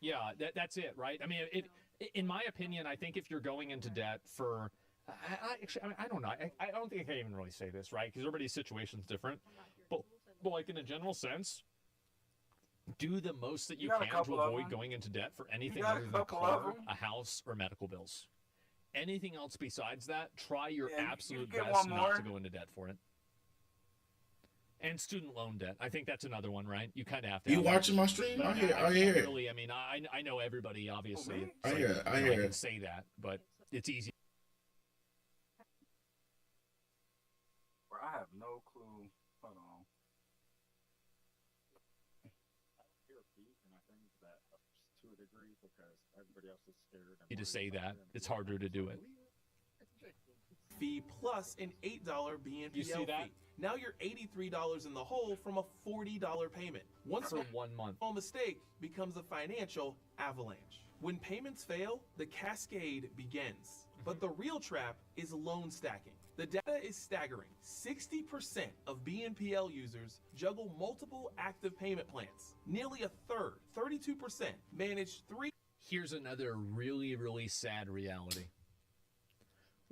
Yeah, that's it, right? I mean, in my opinion, I think if you're going into debt for, I don't know. I don't think I can even really say this, right? Because everybody's situation's different. But like in a general sense, do the most that you can to avoid going into debt for anything other than a car, a house, or medical bills. Anything else besides that, try your absolute best not to go into debt for it. And student loan debt. I think that's another one, right? You kind of have to. You watching my stream? I hear it. Really, I mean, I know everybody, obviously. I hear it. I can say that, but it's easy. I have no clue. Hold on. To a degree because everybody else is scared. You to say that it's harder to do it. Fee plus an $8 BNPL you see that? fee. Now you're $83 in the hole from a $40 payment. Once for 1 month, a mistake becomes a financial avalanche. When payments fail, the cascade begins. But the real trap is loan stacking. The data is staggering. 60% of BNPL users juggle multiple active payment plans. Nearly a third, 32%, manage 3. Here's another really, really sad reality.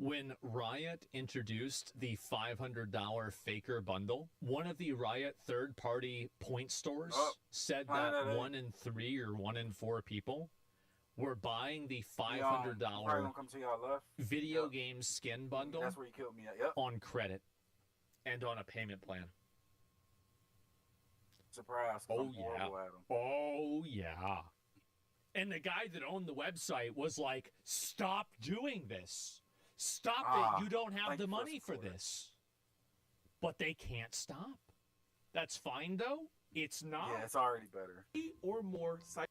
When Riot introduced the $500 Faker bundle, one of the Riot third-party point stores said that 1 in 3 or 1 in 4 people were buying the $500 video game skin bundle That's where you killed me at. Yep. on credit and on a payment plan. Surprise. Oh, yeah. Oh, yeah. And the guy that owned the website was like, stop doing this. Stop it. You don't have the money for this. But they can't stop. That's fine, though. It's not. Yeah, it's already better. Or more sites.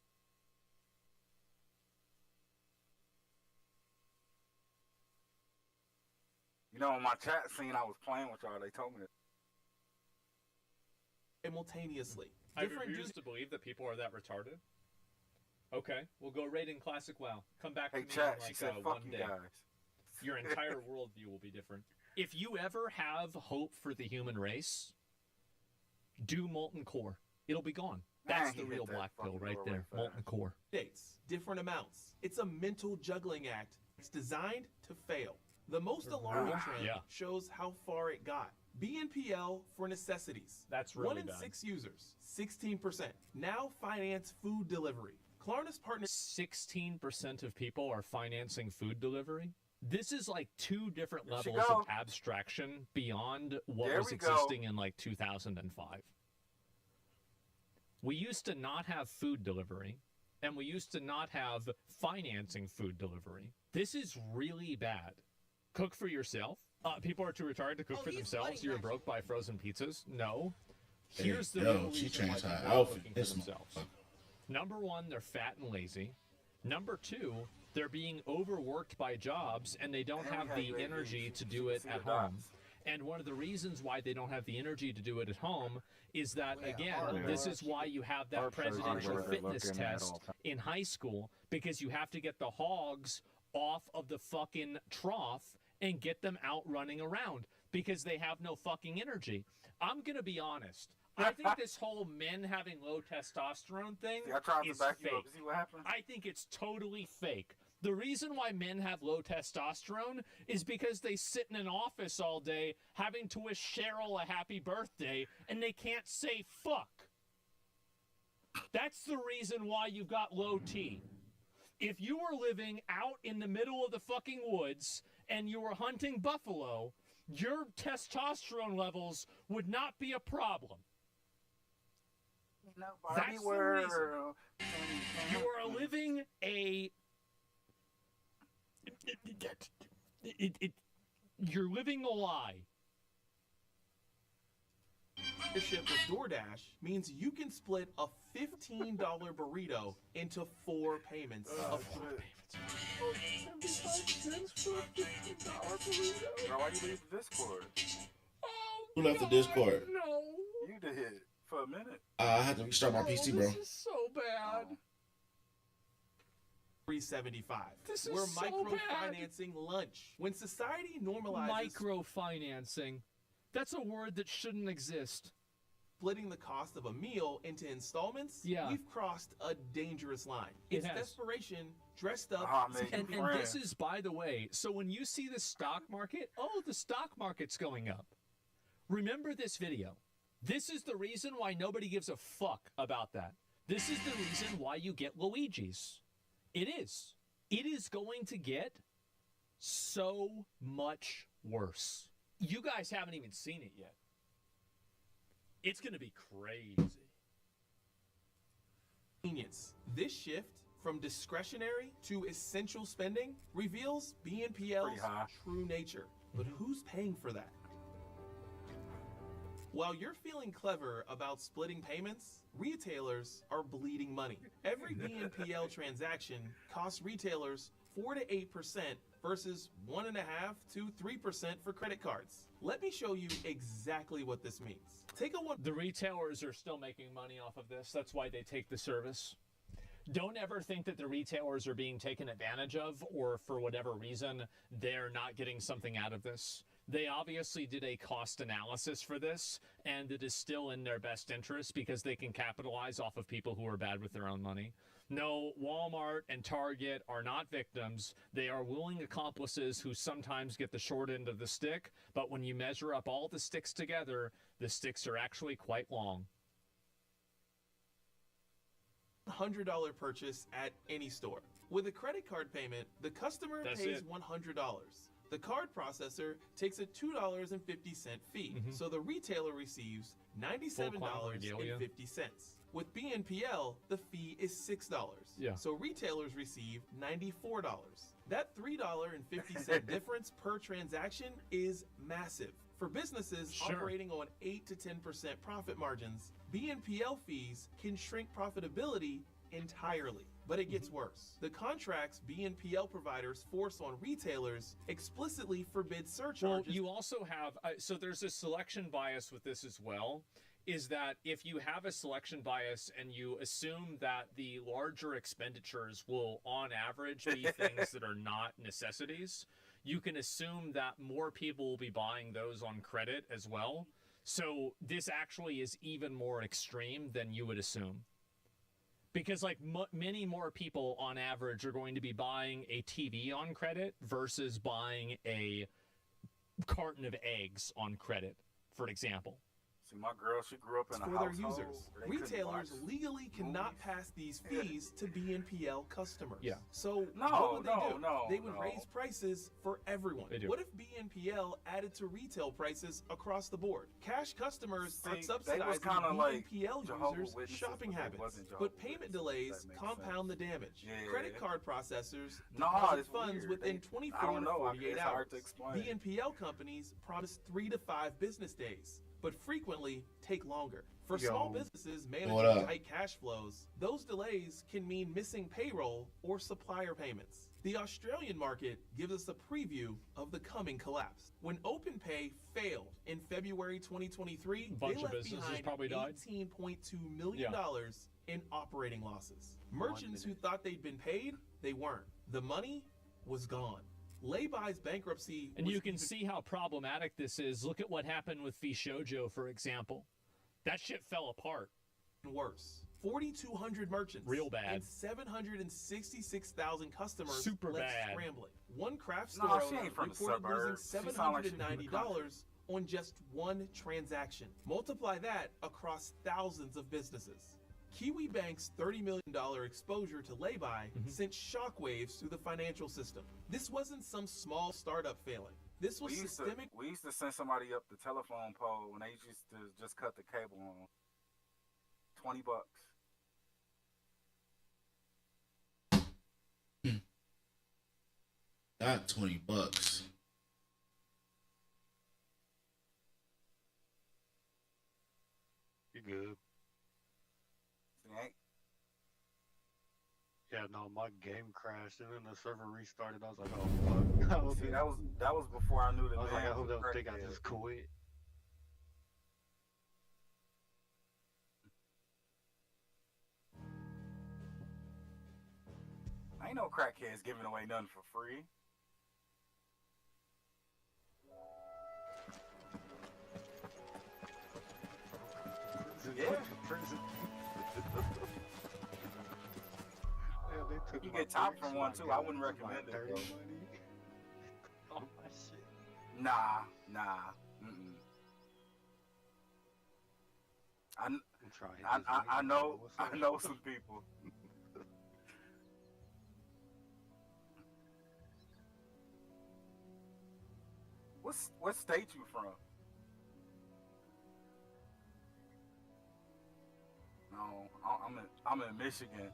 You know, in my chat scene, I was playing with y'all. They told me that. Simultaneously. I refuse to believe that people are that retarded. Okay, we'll go raid in Classic WoW. Come back to me chat, in like she said, one fuck day. you guys. Your entire worldview will be different. If you ever have hope for the human race, do Molten Core. It'll be gone. That's the real black pill right there. Molten Core. Dates, different amounts. It's a mental juggling act. It's designed to fail. The most alarming trend shows how far it got. BNPL for necessities. That's really 1 in bad. 6 users, 16%. Now finance food delivery. Klarna's partner. 16% of people are financing food delivery. This is like 2 different levels of abstraction beyond what was existing in like 2005. We used to not have food delivery, and we used to not have financing food delivery. This is really bad. Cook for yourself. People are too retired to cook for themselves. You're broke by frozen pizzas. No. Here's the real reason why people are cooking for themselves. Number 1, they're fat and lazy. Number 2, they're being overworked by jobs and they don't have the energy to do it at home. And one of the reasons why they don't have the energy to do it at home is that, again, this is why you have that presidential fitness test in high school, because you have to get the hogs off of the fucking trough and get them out running around because they have no fucking energy. I'm going to be honest. I think this whole men having low testosterone thing is fake. I think it's totally fake. The reason why men have low testosterone is because they sit in an office all day having to wish Cheryl a happy birthday and they can't say fuck. That's the reason why you've got low T. If you were living out in the middle of the fucking woods and you were hunting buffalo, your testosterone levels would not be a problem. That's the reason. You are living a... You're living a lie. Partnership with DoorDash means you can split a $15 burrito into 4 payments of 4 payments. 75 cents for a $15 burrito? Bro, why you leave the Discord? Who left the Discord? No. You did for a minute. I had to restart my PC, bro. This is so bad. $3.75. This is We're so microfinancing lunch. When society normalizes Microfinancing. That's a word that shouldn't exist. splitting the cost of a meal into installments, Yeah. we've crossed a dangerous line. It It's has. desperation dressed up. Ah, as man. And Friend. this is, by the way, so when you see the stock market, oh, the stock market's going up. Remember this video. This is the reason why nobody gives a fuck about that. This is the reason why you get Luigi's. It is. It is going to get so much worse. You guys haven't even seen it yet. It's going to be crazy. Convenience. This shift from discretionary to essential spending reveals BNPL's Pretty high. true nature. But who's paying for that? While you're feeling clever about splitting payments, retailers are bleeding money. Every BNPL transaction costs retailers 4 to 8% versus 1.5 to 3% for credit cards. Let me show you exactly what this means. Take a one. The retailers are still making money off of this. That's why they take the service. Don't ever think that the retailers are being taken advantage of, or for whatever reason, they're not getting something out of this. They obviously did a cost analysis for this, and it is still in their best interest because they can capitalize off of people who are bad with their own money. No, Walmart and Target are not victims. They are willing accomplices who sometimes get the short end of the stick, but when you measure up all the sticks together, the sticks are actually quite long. $100 purchase at any store. With a credit card payment, the customer That's pays it. $100. The card processor takes a $2.50 fee, so the retailer receives $97.50. With BNPL, the fee is $6, Yeah. so retailers receive $94. That $3.50 difference per transaction is massive. For businesses Sure. operating on 8 to 10% profit margins, BNPL fees can shrink profitability entirely. But it gets worse. The contracts BNPL providers force on retailers explicitly forbid Well, surcharges. you also have, so there's a selection bias with this as well, is that if you have a selection bias and you assume that the larger expenditures will on average be things that are not necessities, you can assume that more people will be buying those on credit as well. So this actually is even more extreme than you would assume. Because like many more people on average are going to be buying a TV on credit versus buying a carton of eggs on credit, for example. See, my girl, she grew up in a for their household users. where they couldn't Retailers watch legally cannot movies. pass these fees to BNPL customers. Yeah. So No, what would they no, do? no, They would no. raise prices for everyone. They do. What if BNPL added to retail prices across the board? Cash customers See, are they was subsidizing kinda like BNPL Jehovah's users' Witnesses, shopping but they habits. wasn't But Jehovah's payment Witnesses, delays if that makes compound sense. the damage. Yeah. Credit card processors Nah, deposit it's funds weird. within They- 24 I don't to know. 48 It's hours. hard to explain. BNPL companies promise 3 to 5 business days, but frequently take longer. For small businesses What managing up? tight cash flows, those delays can mean missing payroll or supplier payments. The Australian market gives us a preview of the coming collapse. When OpenPay failed in February 2023, Bunch they of left businesses behind probably died. $18.2 million in operating losses. Merchants who thought they'd been paid, they weren't. The money was gone. Laybuy's bankruptcy And was you can even see how problematic this is. Look at what happened with Fishojo, for example. That shit fell apart. worse. 4,200 merchants, Real bad. and 766,000 customers Super left bad. scrambling. One craft Nah, store she owner ain't from the reported losing suburbs. She sound like she from the $790 on just one transaction. Multiply that across thousands of businesses. Kiwi Bank's $30 million exposure to lay-by sent shockwaves through the financial system. This wasn't some small startup failing. This was systemic. We used to send somebody up the telephone pole when they used to just cut the cable on. $20. Not $20. You good? See, Yeah, no, my game crashed and then the server restarted. I was like, oh fuck. I was, see, that was before I knew the I was like, I man hope was a they'll think I crackhead. just quit. Ain't no crackheads giving away nothing for free. Yeah. put to prison. Yeah, they took You my get top bricks, from my one too. I wouldn't guns, my recommend it, dirty bro. money. All my shit. Nah. Mm-mm. I'm trying. I know some people. What state you from? No, I'm in Michigan.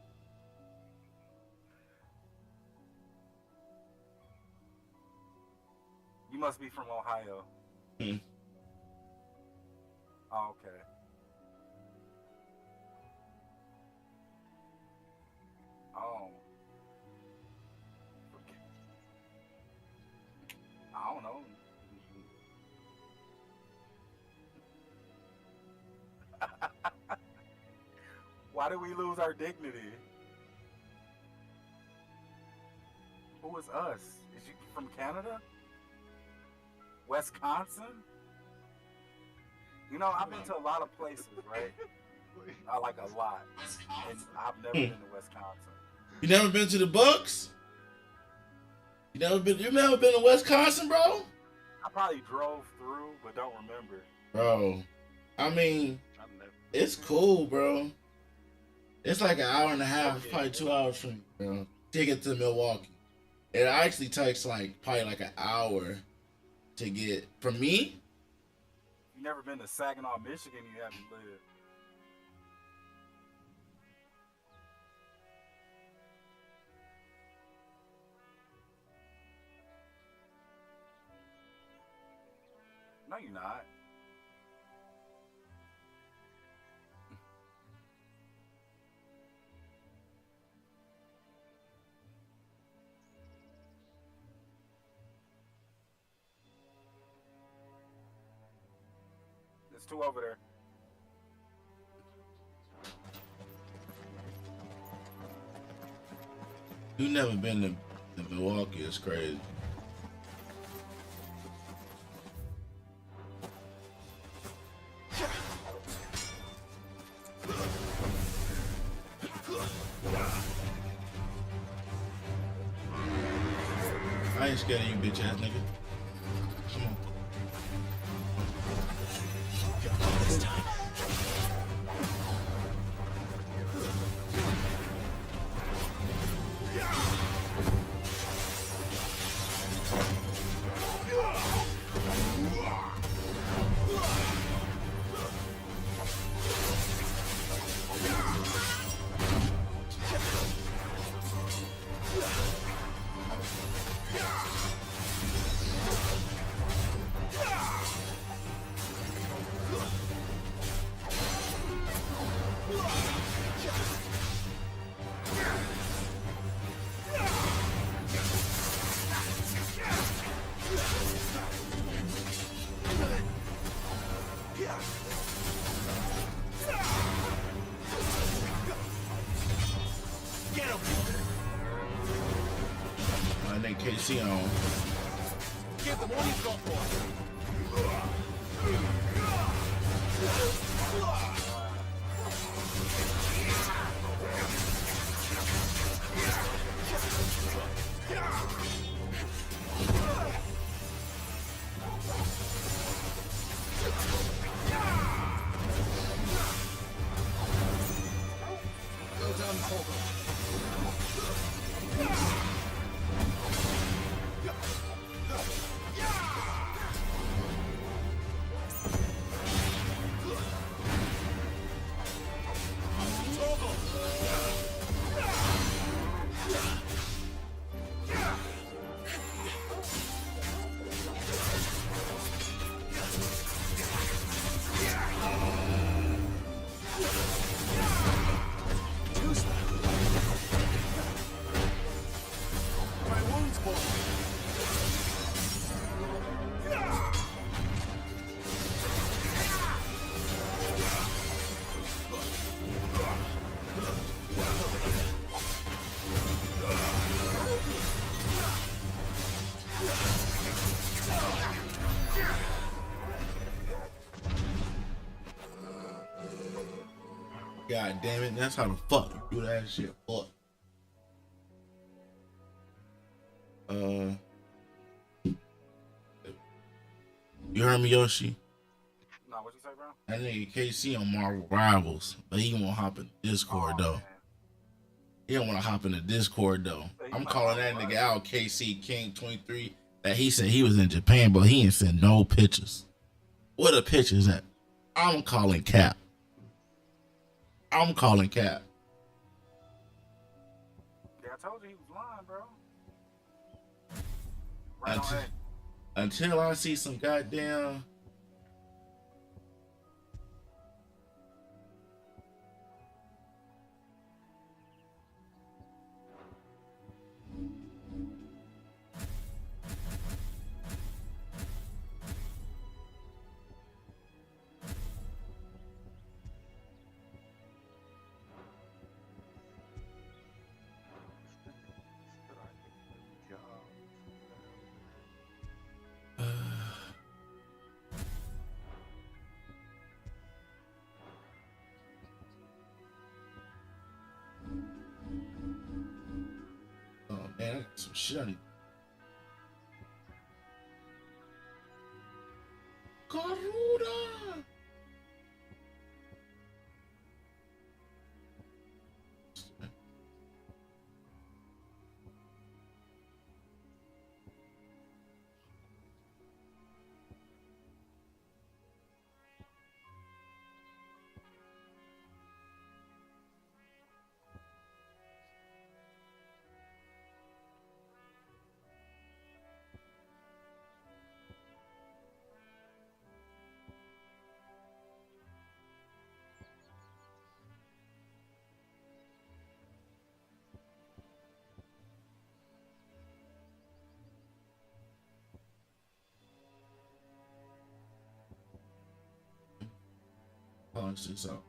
You must be from Ohio. Hmm. Oh, okay. Oh. I don't know. Why did we lose our dignity? Who is us? Is you from Canada? Wisconsin? You know, I've been to a lot of places, right? I like a lot. And I've never been to Wisconsin. You never been to the Bucks? You never been to Wisconsin, bro? I probably drove through, but don't remember. Bro, I mean, it's cool, bro. It's like an hour and a half, it's probably 2 hours from you, bro. To get to Milwaukee. It actually takes probably like an hour to get from me. You never been to Saginaw, Michigan, you haven't lived. No, you're not. There's two over there. You never been to Milwaukee, it's crazy. I ain't scared of you, bitch ass nigga. Come on. This time. My name KC on. Give them all you've got, boy. Well done, Toggle. God damn it, that's how the fuck you do that shit. Fuck. You heard me, Yoshi? No, what you say, bro? That nigga KC on Marvel Rivals, but he won't hop in Discord though. Man. He don't want to hop in the Discord though. I'm calling that nigga out, KC King 23. That he said he was in Japan, but he ain't sent no pictures. Where the pictures at? I'm calling cap. I'm calling cap. Yeah, I told you he was lying, bro. Right on that. Until I see some goddamn. Oh man, I got some shit I need. Garuda! Punch this out.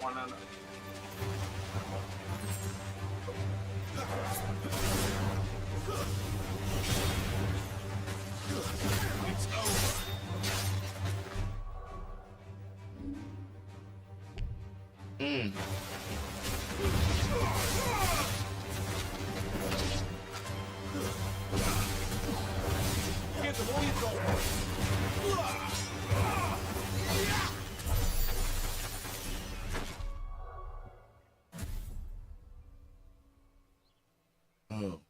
One on. Oh.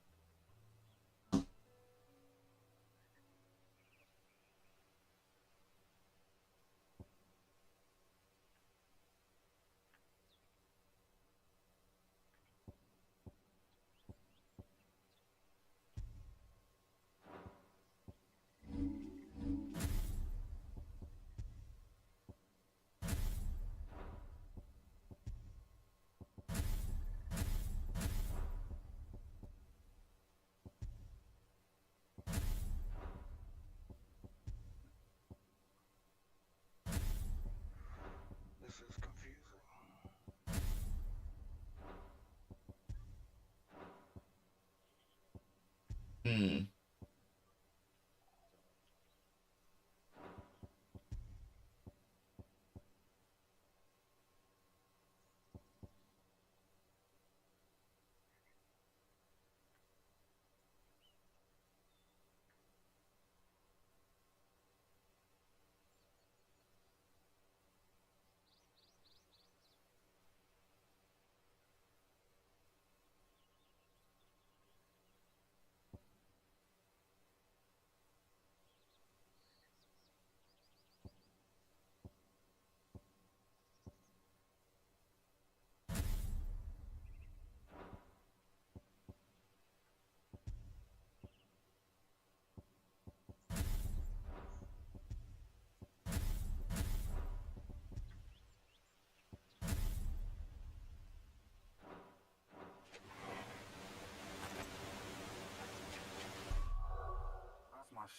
This is confusing.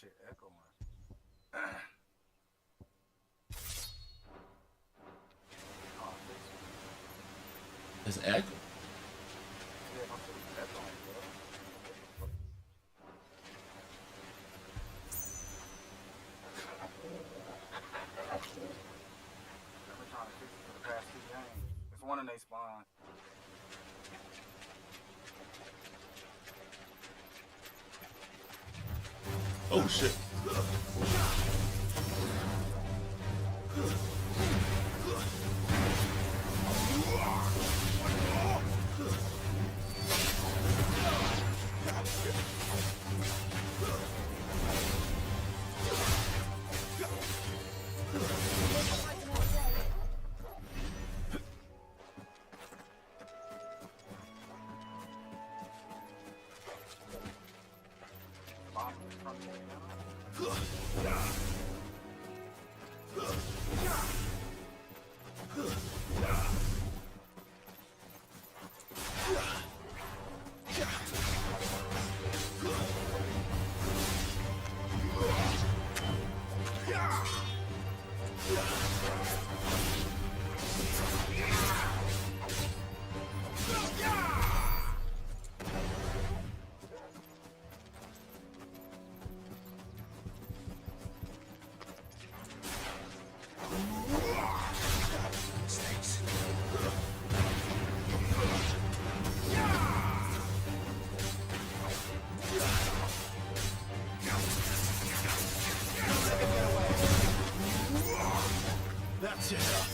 shit echoing. Oh, It's echo. yeah, my shit is echoing, bro. I've been trying to fix it for the past 2 games. It's one in they spawn. Oh shit. Bomb in front of me. That's enough.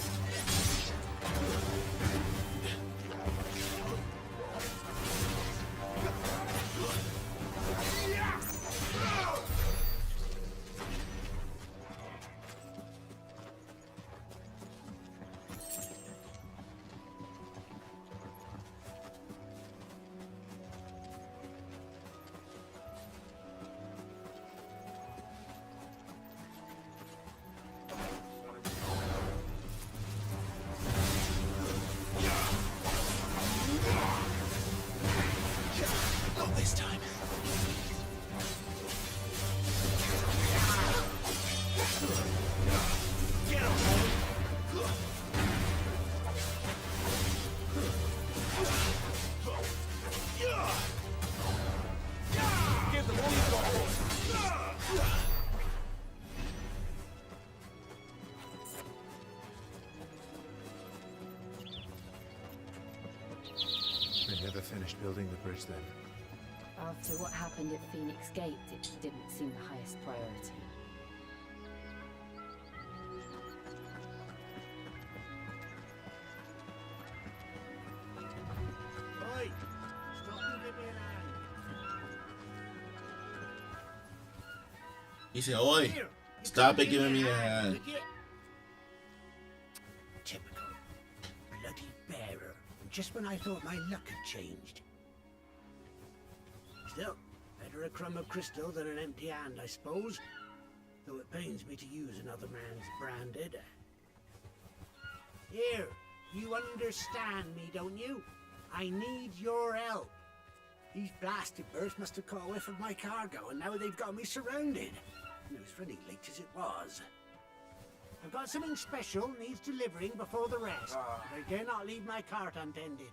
Not this time. Get him, give them all you've got, boy. They never finished building the bridge then. After what happened at Phoenix Gate, it didn't seem the highest priority. Oi! Stop and give me an hand. He said, "Oi, Here, you stop come it giving me a hand, hand." would you? Typical. Bloody bearer. Just when I thought my luck had changed. Still, better a crumb of crystal than an empty hand, I suppose. Though it pains me to use another man's branded. Here, you understand me, don't you? I need your help. These blasted birds must have caught a whiff of my cargo, and now they've got me surrounded. And it was running late as it was. I've got something special needs delivering before the rest. But I dare not leave my cart untended.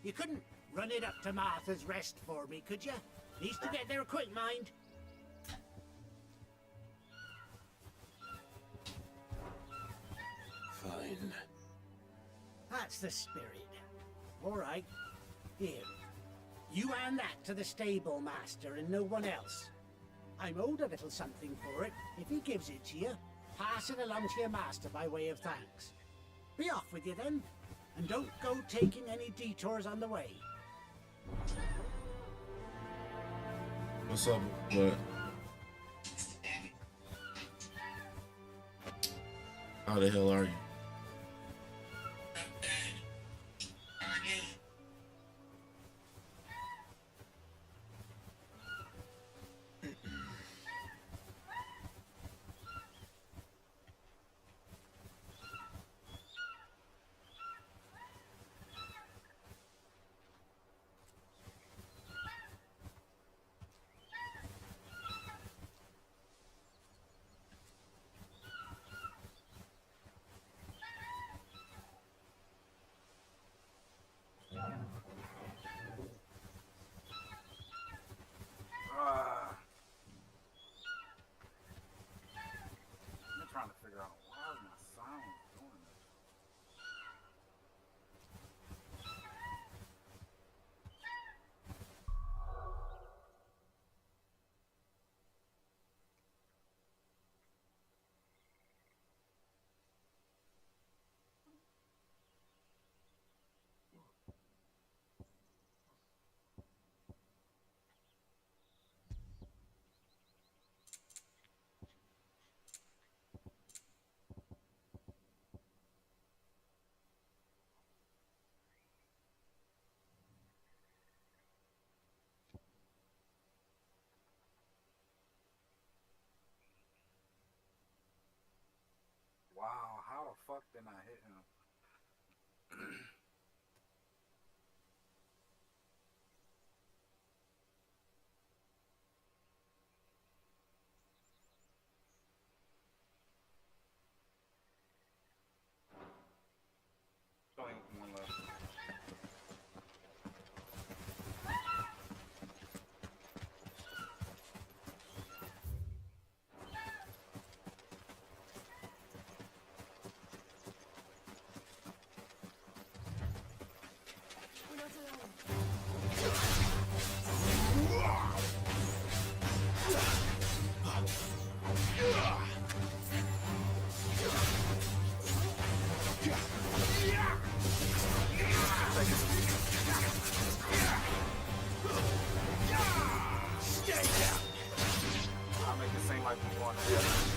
You couldn't run it up to Martha's Rest for me, could you? Needs to get there quick, mind. Fine. That's the spirit. All right. Here. You hand that to the stable master and no one else. I'm owed a little something for it. If he gives it to you, pass it along to your master by way of thanks. Be off with you then, and don't go taking any detours on the way. What's up, what? How the hell are you? trying to figure out why is my sound doing this. Wow, how the fuck did I hit him? Only one left. I'll make it seem like we're going together.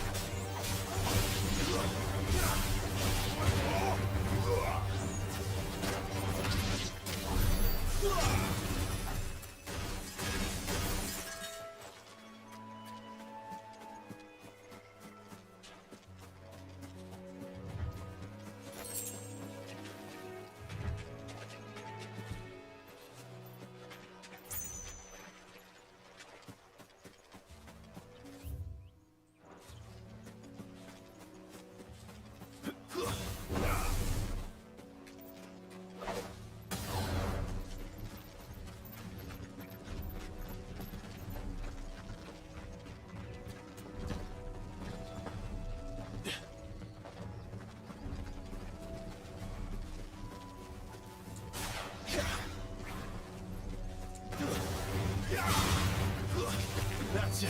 That's it.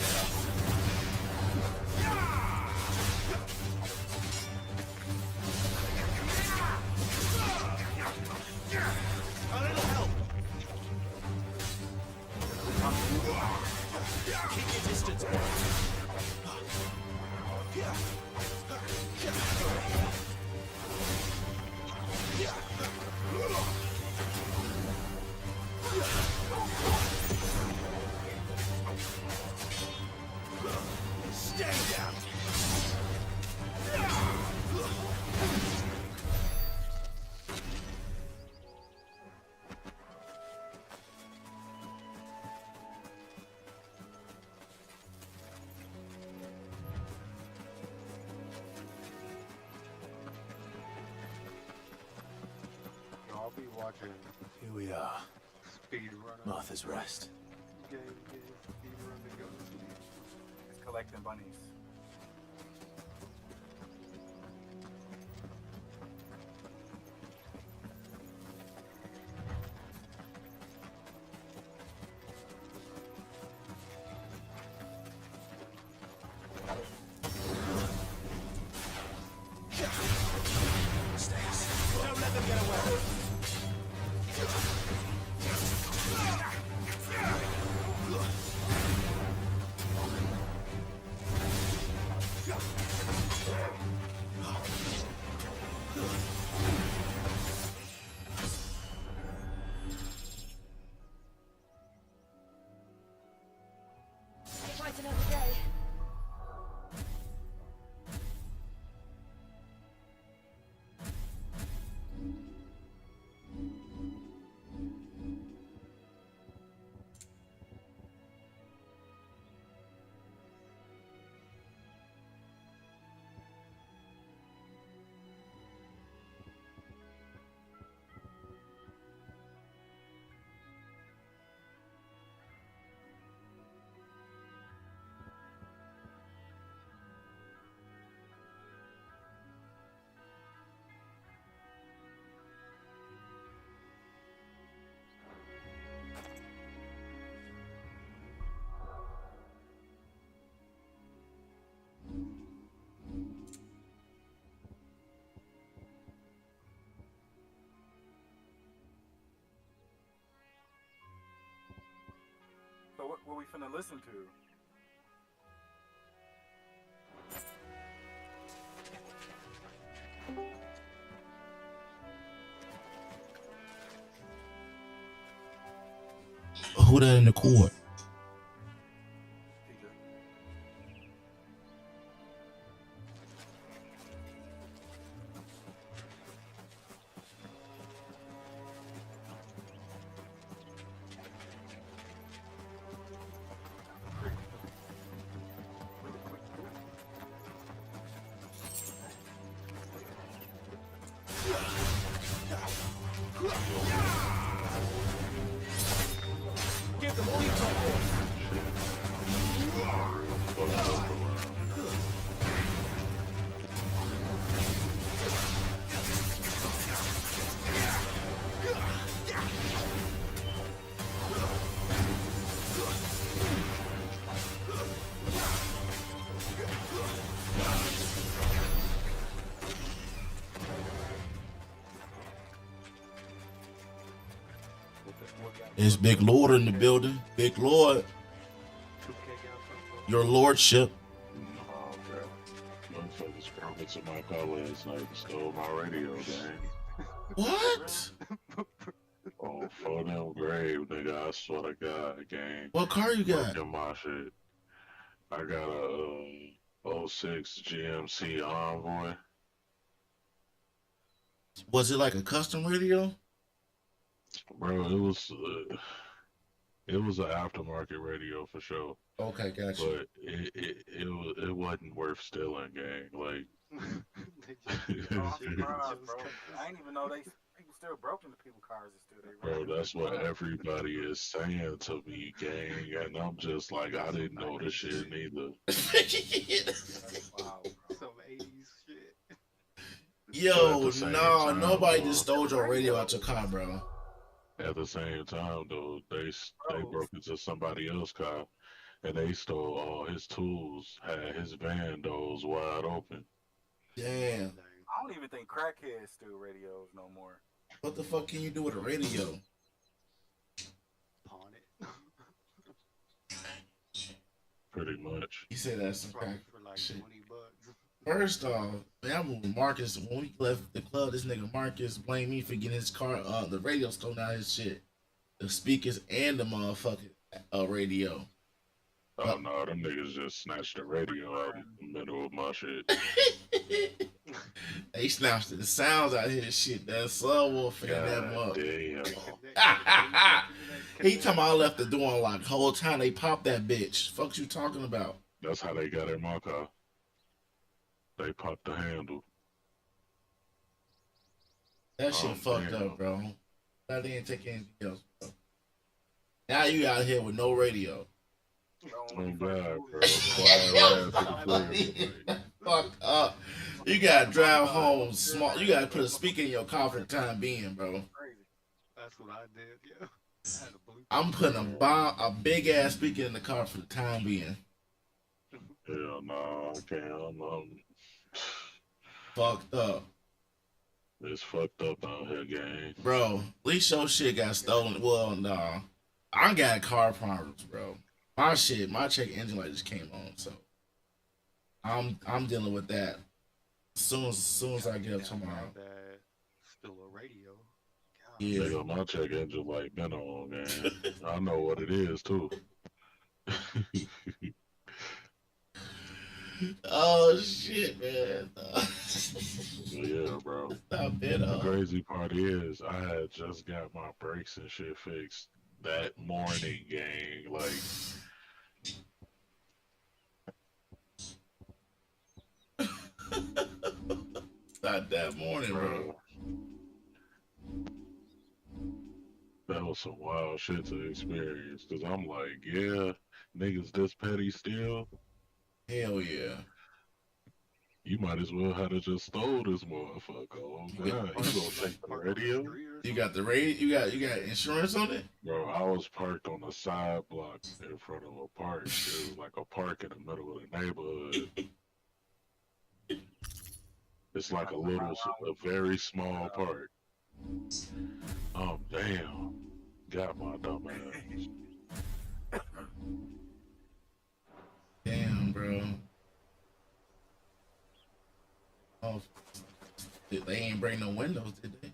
A little help. Keep your distance, boy. Stay down. I'll be watching Here we are. speed runner. Martha's Rest. Speed run to go to sleep. It's collecting bunnies. Don't let them get away. what we finna listen to. Who that in the court? Get the police on board. It's Big Lord in the building. Big Lord. Your lordship. Oh, okay. Motherfuckers broke into my car last night and stole my radio, gang. What? Oh, for them grave, nigga. I swear to God, gang. What car you got? Broke in my shit. I got a 06 GMC Envoy. Was it like a custom radio? Bro, it was an aftermarket radio for sure. Okay, gotcha. But it wasn't worth stealing, gang. Like, Oh, I'm surprised, bro. I didn't even know people still broke into people's cars and still they bro, that's what everybody is saying to me, gang, and I'm just like, I didn't know this shit neither. Wow, bro. Some 80s shit. Yo, At the same no, time, nobody just stole your radio out your car, bro. At the same time, though, they broke into somebody else's car, and they stole all his tools, had his van doors wide open. Damn. I don't even think crackheads steal radios no more. What the fuck can you do with a radio? Pawn it. Pretty much. He said that's some Probably crack for like shit. $20. First off, man, I'm with Marcus. When we left the club, this nigga Marcus blamed me for getting his car, the radio stolen out of his shit. The speakers and the motherfucking radio. Oh no, them niggas just snatched the radio out in the middle of my shit. They snatched the sounds out of his shit. That subwoofer and that God motherfucker. damn. He talking about I left the door unlocked. Whole time they popped that bitch. Fuck you talking about? That's how they got in my car. They popped the handle. That shit fucked damn. up, bro. I didn't take anything else, bro. Now you out here with no radio. Oh God, bro. Quiet ass. Fucked up. You gotta drive home small. You gotta put a speaker in your car for the time being, bro. That's what I did, yeah. I had a Bluetooth. I'm putting a big ass speaker in the car for the time being. Hell no, I can't. I'm Fucked up. it's fucked up out here, gang. Bro, at least your shit got stolen. Well, no. I got car problems, bro. My check engine light just came on, so I'm dealing with that. As soon as I get up tomorrow. That still a radio. God. Yeah. Nigga, my check engine light been on, man. I know what it is too. Oh shit, man. Yeah, bro. Stop it. The crazy part is, I had just got my brakes and shit fixed that morning, gang. Like, Not that morning, bro. that was some wild shit to experience. Cause I'm like, yeah, niggas this petty still. Hell yeah. You might as well have just stole this motherfucker. Oh God, you gonna take the radio? You got the radio? You got insurance on it? Bro, I was parked on the side block in front of a park. It was like a park in the middle of the neighborhood. It's like a very small park. Oh damn! Got my dumb ass. bro. Oh, they ain't bring no windows, did they?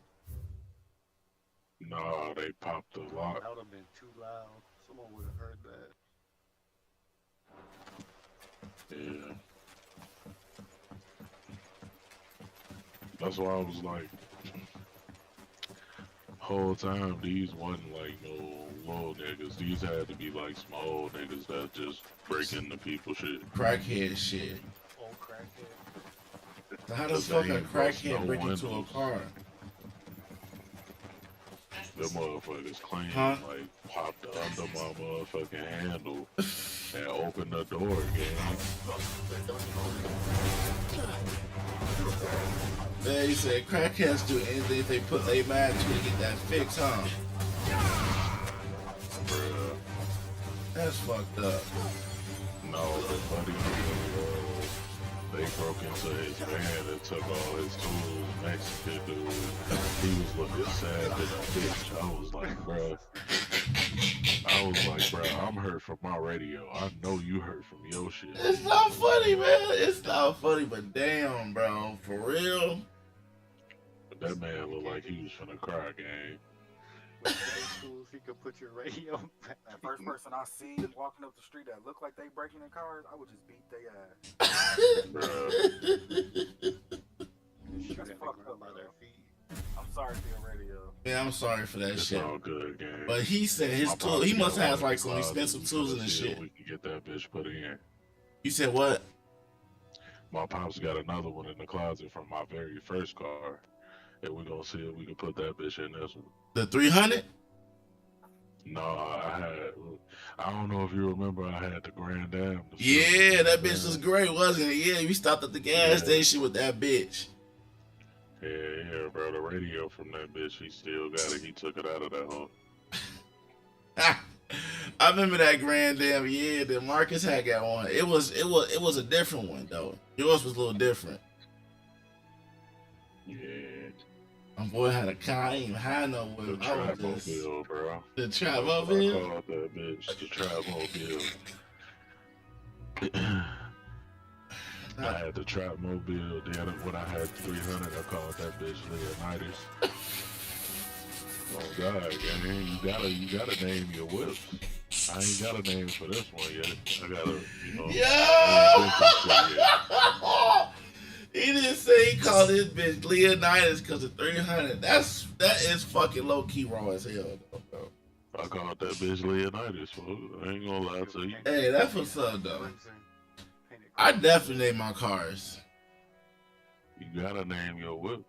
Nah, they popped the lock. That would have been too loud. Someone would have heard that. Yeah. That's why I was like, whole time these wasn't like no little niggas. These had to be like some old niggas that just break into people's shit. Crackhead shit. Old crackhead. So how the fuck a crackhead break into a car? The motherfuckers clean, like popped under my motherfucking handle and opened the door again. Man, he said crackheads do anything if they put their mind to it to get that fix, huh? Bruh. That's fucked up. No, the buddy, they broke into his van and took all his tools. Mexican dude, he was looking sad as a bitch. I was like, bruh. I'm hurt from my radio. I know you hurt from your shit. It's not funny, man. It's not funny, but damn, bro. For real? But that man looked like he was finna cry, gang. Tools, he could put your radio back. That first person I see walking up the street that looked like they breaking in cars, I would just beat their ass. That's fucked up by their feet. I'm sorry for your radio. Man, I'm sorry for that It's shit. all good, gang. But he said his tool, he must have like some expensive tools in the shit. We can get that bitch put in. You said what? My pops got another one in the closet from my very first car. And we're gonna see if we can put that bitch in this one. The 300? No, I don't know if you remember, I had the Grand Am. Yeah, that bitch was great, wasn't it? Yeah, we stopped at the gas station with that bitch. Yeah, bro, the radio from that bitch, he still got it. He took it out of that hole. I remember that Grand Am, yeah, that Marcus had got one. It was a different one though. Yours was a little different. Yeah. My boy had a car, I ain't even had no The with. Trapmobile, bro. The I Trapmobile? called that bitch the Trapmobile. I had the Trapmobile. Then when I had 300, I called that bitch Leonidas. Oh God, man, you gotta name your whip. I ain't got a name for this one yet. I gotta, He didn't say he called this bitch Leonidas because of 300. That is fucking low key raw as hell, though, bro. I called that bitch Leonidas, folks. I ain't gonna lie to you. Hey, that's what's up, though. I definitely name my cars. You gotta name your whips.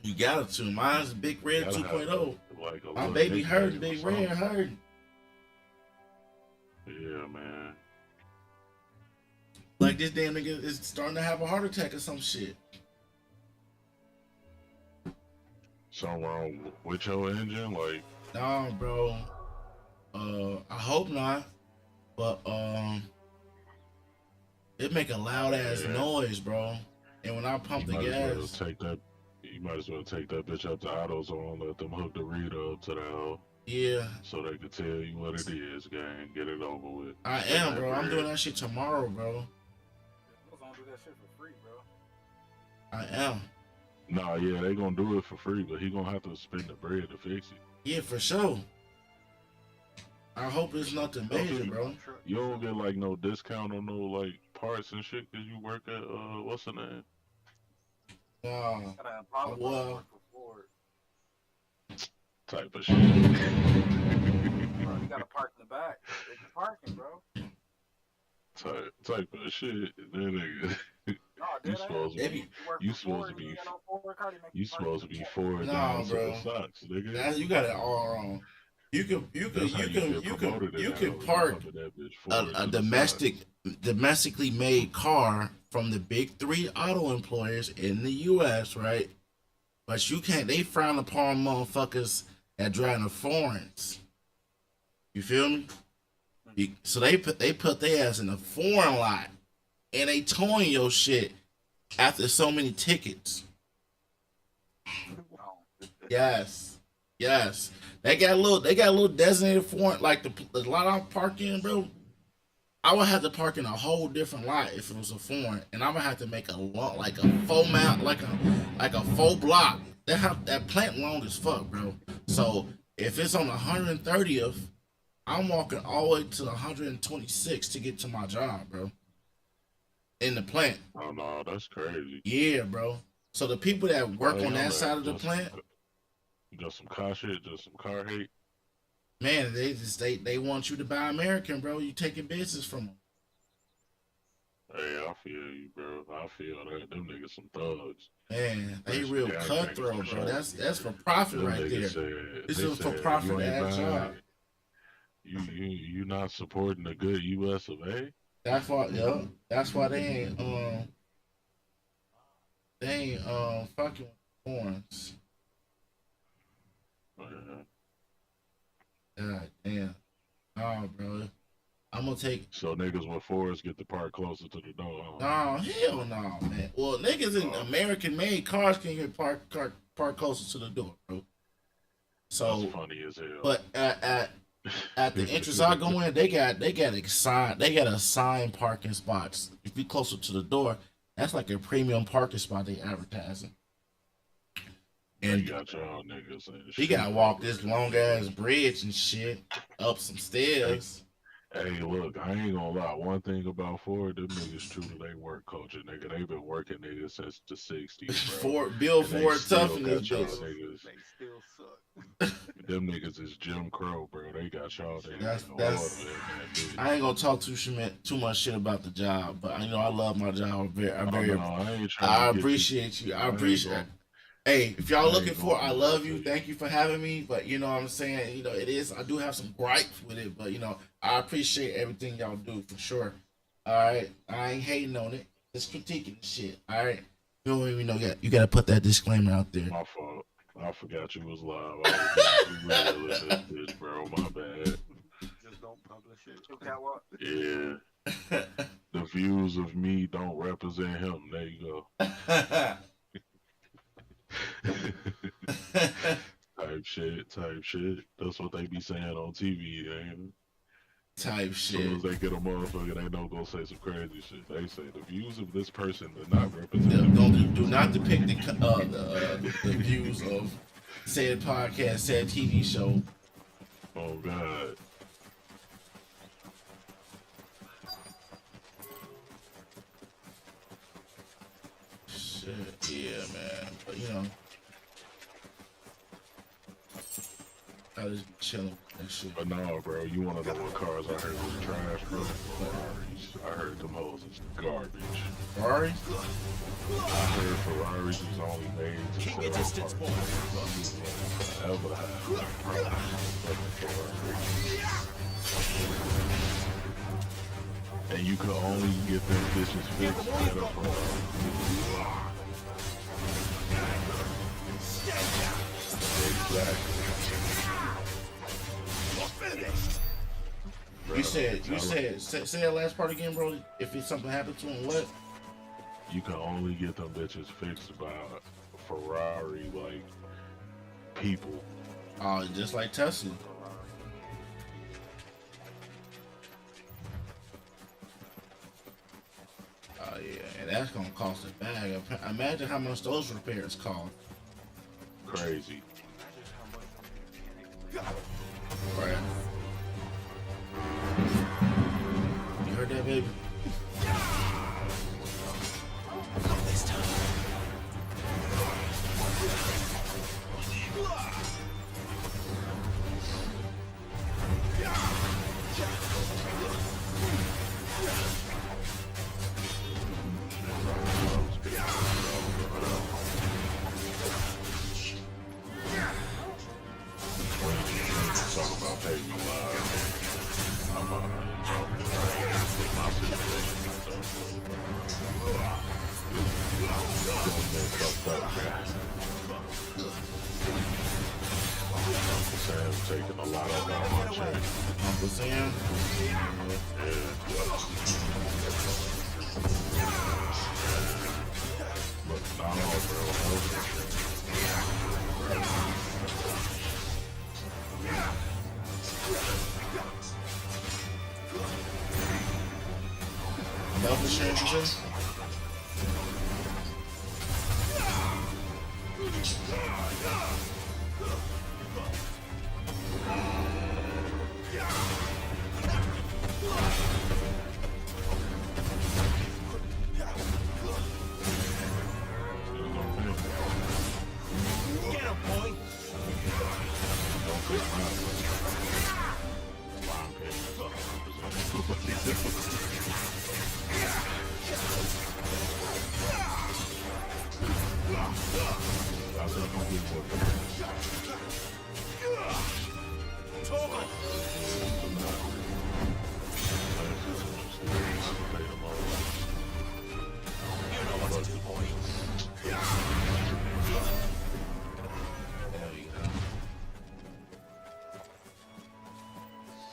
You got to. Mine's Big Red 2.0. Like my baby hurting, Big Red hurting. Yeah, man. Like this damn nigga is starting to have a heart attack or some shit. Something wrong with your engine? Like, nah, bro. I hope not. But it make a loud ass noise, bro. And when I pump the gas, you might as well take that bitch up to AutoZone, let them hook the reader up to that hoe. Yeah. So they can tell you what it is, gang. Get it over with. I am, bro. I'm doing that shit tomorrow, bro. AutoZone do that shit for free, bro. I am. Nah, yeah, they gonna do it for free, but he gonna have to spend the bread to fix it. Yeah, for sure. I hope it's nothing major, bro. You don't get like no discount on no like parts and shit because you work at what's the name? Well, type of shit. Bro, you gotta park in the back. It's parking, bro. Type of shit. That nigga. You supposed to be $4 down to the socks, nigga. You got it all wrong. You can park a domestically made car from the big three auto employers in the U.S., right? But you can't. They frown upon motherfuckers that drive the foreigns. You feel me? So they put their ass in a foreign lot, and they towing your shit after so many tickets. Yes. They got a little designated foreign, like the lot I park in, bro. I would have to park in a whole different lot if it was a foreign, and I'm gonna have to make a long, like a full mount, like a full block. That plant long as fuck, bro. So if it's on 130th, I'm walking all the way to 126 to get to my job, bro. In the plant. Oh no, that's crazy. Yeah, bro. So the people that work on that side of the plant, just some car shit, just some car hate. Man, they want you to buy American, bro. You taking business from them. Hey, I feel you, bro. I feel that. Them niggas some thugs. Man, they real cutthroat, bro. That's for profit right there. This is for profit ass job. You not supporting a good U.S. of A. That's why, yeah. That's why they ain't fucking horns. God damn. Oh, bro. I'm gonna take. So niggas with Fords get the park closer to the door. Huh? No, hell no, man. Well, niggas in American-made cars can get park closer to the door, bro. So that's funny as hell. But at the entrance I go in, they got assigned parking spots. If you closer to the door, that's like a premium parking spot they advertising. And you got y'all niggas and you gotta walk this long ass bridge and shit up some stairs. Hey, look, I ain't gonna lie. One thing about Ford, them niggas truly they work culture, nigga. They been working niggas since the '60s, bro. Bill Ford tough in this bitch. Niggas. They still suck. Them niggas is Jim Crow, bro. They got y'all there. That's I ain't gonna talk too much shit about the job, but you know I love my job. I appreciate you. I appreciate. Hey, if y'all looking for, I love you. Thank you for having me. But you know what I'm saying, you know, it is. I do have some gripes with it, but you know, I appreciate everything y'all do for sure. All right, I ain't hating on it. Just critiquing the shit. All right, you don't even know yet. You gotta put that disclaimer out there. My fault. I forgot you was live. I was this bitch, bro. My bad. Just don't publish it. Yeah. The views of me don't represent him. There you go. type shit. That's what they be saying on TV, ain't it? Type shit. As soon as they get a motherfucker, they know go say some crazy shit. They say the views of this person do not represent. Do not depict the views of said podcast, said TV show. Oh God. Shit, yeah, man. But you know. I just be chilling and shit. But no, bro, you wanna know what cars I heard was trash, bro? Ferraris. I heard them hoes is garbage. Ferrari? I heard Ferraris is only made to Keep your distance, boy. Ever have and you could only get them bitches fixed at a Ferrari. Exactly. You said, say that last part again, bro. If it's something happened to him, what? You can only get them bitches fixed by Ferrari, like, people. Oh, just like Tesla. Oh, yeah, and that's gonna cost a bag. Imagine how much those repairs cost. Crazy. Right. You heard that, baby? Not this time. Taking a lot of my check. Uncle Sam? Look, no, bro. What you say? Get him, boy.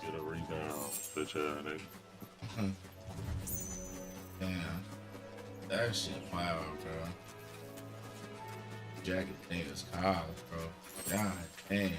Get a rebound, bitch ass nigga. Damn. That shit fire, bro. Jacket niggas cars, bro. God damn.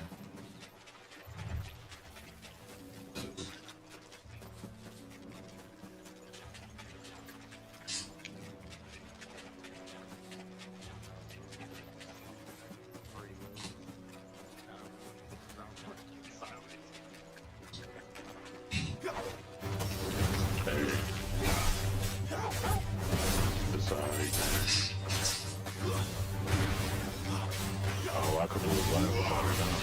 Oh, I could do it live without it now.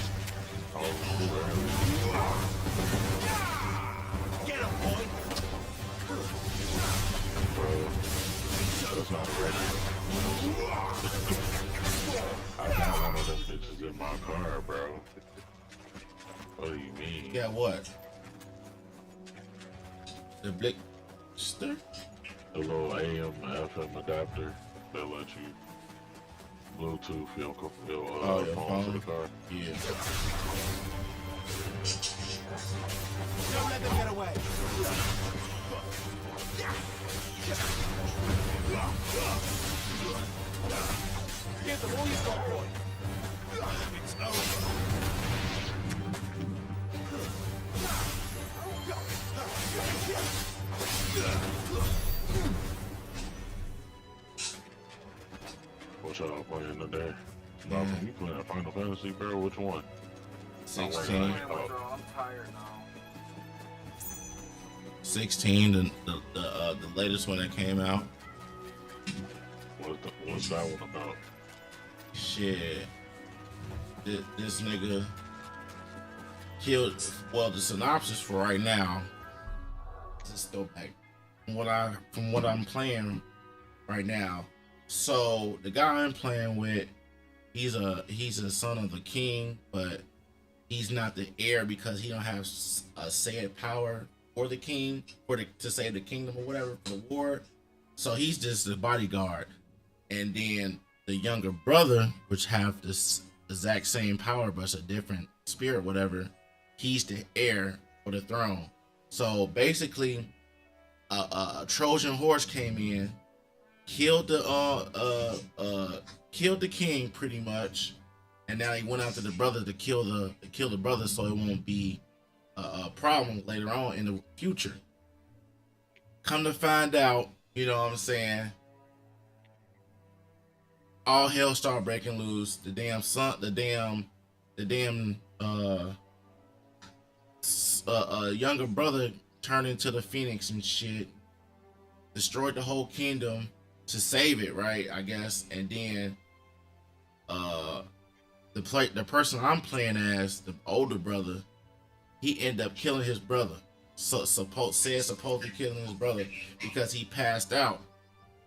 Oh, Get him, boy. bro. That's not a record. I got one of them bitches in my car, bro. What do you mean? Yeah, what? The Blickster? The little AM FM adapter that lets you Bluetooth your your phone to the car. Yeah. Don't let them get away. Give them all you've got, boy. It's over. What y'all playing today? Bro, you playing Final Fantasy, bro? Which one? 16. I'm tired now. 16, the latest one that came out. What's that one about? Shit. This nigga killed. Well, the synopsis for right now. Let's go back. From what I'm playing right now. So the guy I'm playing with, he's a son of the king, but he's not the heir because he don't have a said power for the king, to save the kingdom or whatever for the war. So he's just the bodyguard. And then the younger brother, which have this exact same power but it's a different spirit, whatever, he's the heir for the throne. So basically, a Trojan horse came in, killed the king pretty much, and now he went after the brother to kill the brother so it won't be a problem later on in the future. Come to find out, you know what I'm saying, all hell started breaking loose. The younger brother turned into the Phoenix and shit, destroyed the whole kingdom to save it, right? I guess. And then the person I'm playing as, the older brother, he ended up killing his brother. Supposedly killing his brother because he passed out.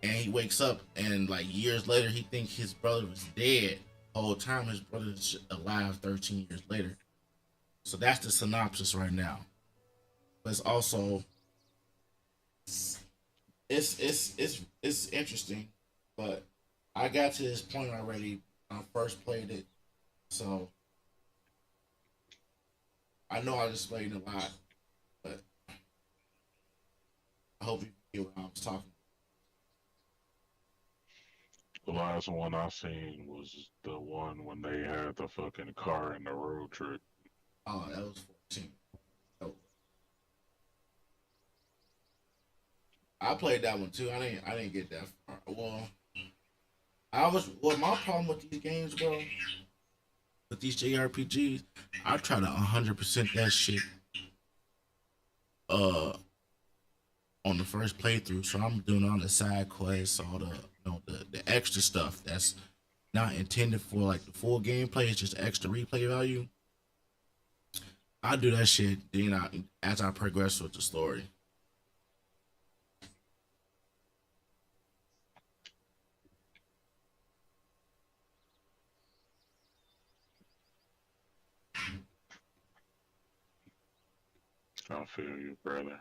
And he wakes up and like years later he thinks his brother was dead. The whole time his brother's alive 13 years later. So that's the synopsis right now. But it's also it's interesting. But I got to this point already when I first played it. So I know I just played a lot, but I hope you hear what I was talking about. The last one I seen was the one when they had the fucking car in the road trip. Oh, that was 14. Oh. I played that one too. I didn't get that far. Well, my problem with these games, bro, with these JRPGs, I try to 100% that shit on the first playthrough. So I'm doing all the side quests, all the extra stuff that's not intended for like the full gameplay. It's just extra replay value. I do that shit then as I progress with the story. I feel you, brother.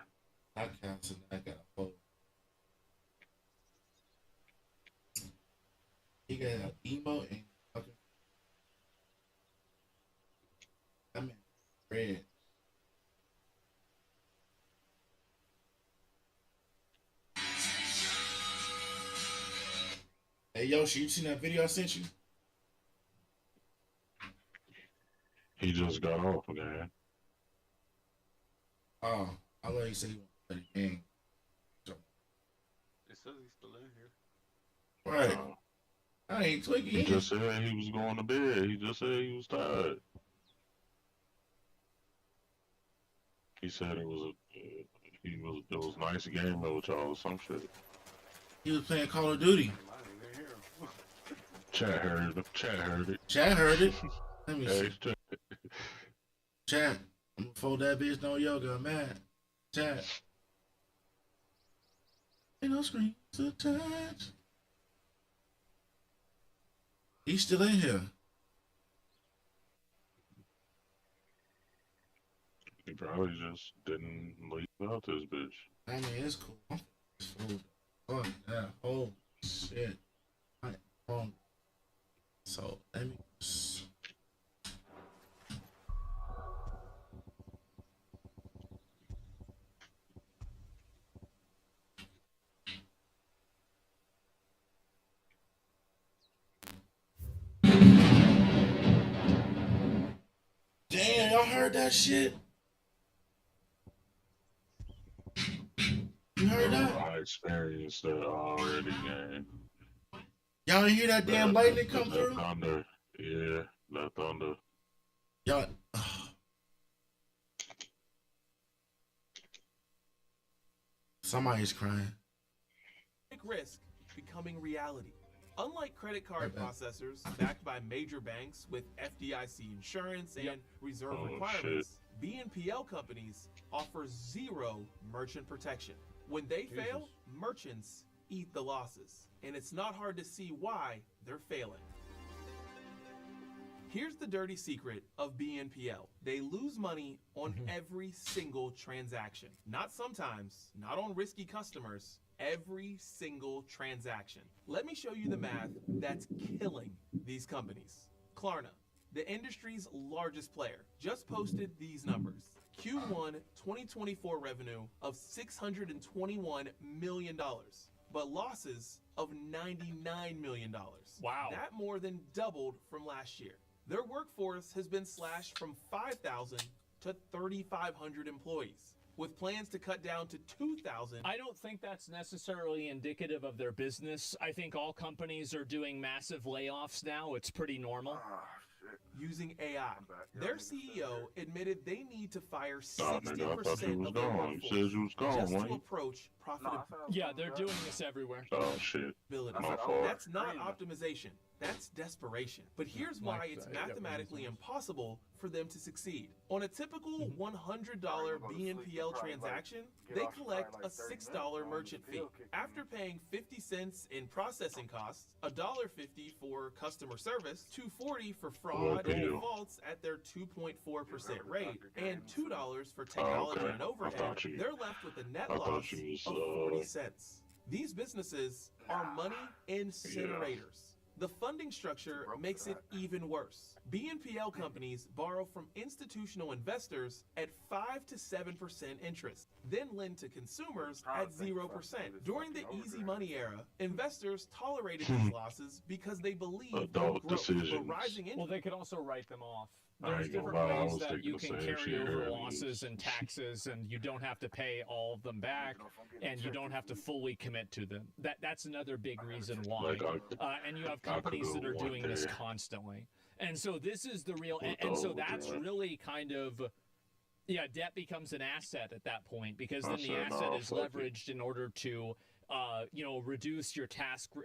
I canceled. I got a hold. He got an emote and fucking. I mean, red. Hey Yoshi, you seen that video I sent you? He just got off again. Oh, I thought you said he wanted to play the game. It says he's still in here. Right. I ain't tweaking. He just said he was going to bed. He just said he was tired. He said it was a nice game with y'all or some shit. He was playing Call of Duty. Chat heard it. Chat heard it. Let me see. Chat. Chat. I'm gonna fold that bitch no yoga, man. Chat. Ain't no screens attached. He's still in here. He probably just didn't leave out this bitch. I mean, it's cool. Fuck that whole shit. So let me. Damn, y'all heard that shit? You heard that? I experienced that already, gang. Y'all didn't hear that damn lightning come that through? Thunder. Yeah, that thunder. Y'all. Somebody's crying. Big risk becoming reality. Unlike credit card processors backed by major banks with FDIC insurance and reserve requirements, BNPL companies offer zero merchant protection. When they fail, merchants eat the losses. And it's not hard to see why they're failing. Here's the dirty secret of BNPL. They lose money on every single transaction. Not sometimes, not on risky customers, every single transaction. Let me show you the math that's killing these companies. Klarna, the industry's largest player, just posted these numbers. Q1 2024 revenue of $621 million, but losses of $99 million. Wow. That more than doubled from last year. Their workforce has been slashed from 5,000 to 3,500 employees, with plans to cut down to 2,000. I don't think that's necessarily indicative of their business. I think all companies are doing massive layoffs now. It's pretty normal. Using AI. Their CEO admitted they need to fire 60% I thought you was of their gone. You said you was gone, just to right? approach profitability. Yeah, they're doing this everywhere. Oh, shit. My fault. That's not optimization. That's desperation. But here's why it's mathematically impossible for them to succeed. On a typical $100 BNPL transaction, they collect a $6 merchant fee. After paying 50 cents in processing costs, $1.50 for customer service, $2.40 for fraud and defaults at their 2.4% rate, and $2 for technology and overhead, they're left with a net loss of 40 cents. These businesses are money incinerators. The funding structure makes it even worse. BNPL companies borrow from institutional investors at 5 to 7% interest, then lend to consumers at 0%. During the easy money era, investors tolerated these losses because they believed they'll grow. But rising well, they could also write them off There's ain't gonna different lie, I ways was that thinking you the can same carry shit over earlier. losses and taxes, and you don't have to pay all of them back, and you don't have to fully commit to them. That's another big reason why. Like, And you have I could companies go that are one doing this day constantly. And so this is the real, with and so the that's overdrive. really kind of, yeah, debt becomes an asset at that point, because I then the said, asset nah, is fuck it. leveraged in order to, reduce your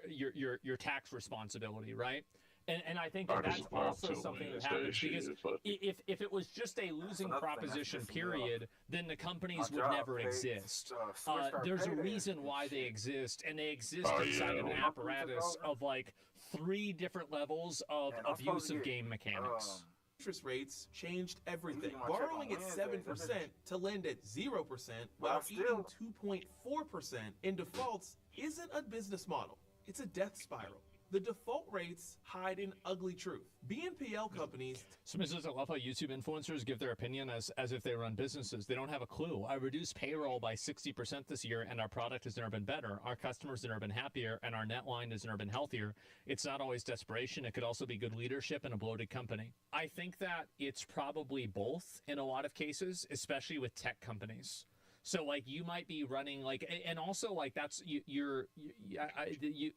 your tax responsibility, right? And I think I that that's just bought also 2 something that wins happens, shit, because fuck it. if it was just a losing another thing, that's proposition, pissing me off. period, then the companies My would job never pays, exist. switched our There's a payday reason and why they shit. exist, and they exist Oh, inside of an yeah. apparatus of like 3 different levels of And I'm supposed to abusive get, game mechanics. Interest rates changed everything. Usually my check Borrowing on at Wednesday, 7% to lend at 0% But while I still- eating 2.4% in defaults isn't a business model. It's a death spiral. The default rates hide an ugly truth. BNPL companies Somebody says, I love how YouTube influencers give their opinion as if they run businesses. They don't have a clue. I reduced payroll by 60% this year, and our product has never been better. Our customers have never been happier, and our net line has never been healthier. It's not always desperation. It could also be good leadership and a bloated company. I think that it's probably both in a lot of cases, especially with tech companies. So like you might be running like, and also like that's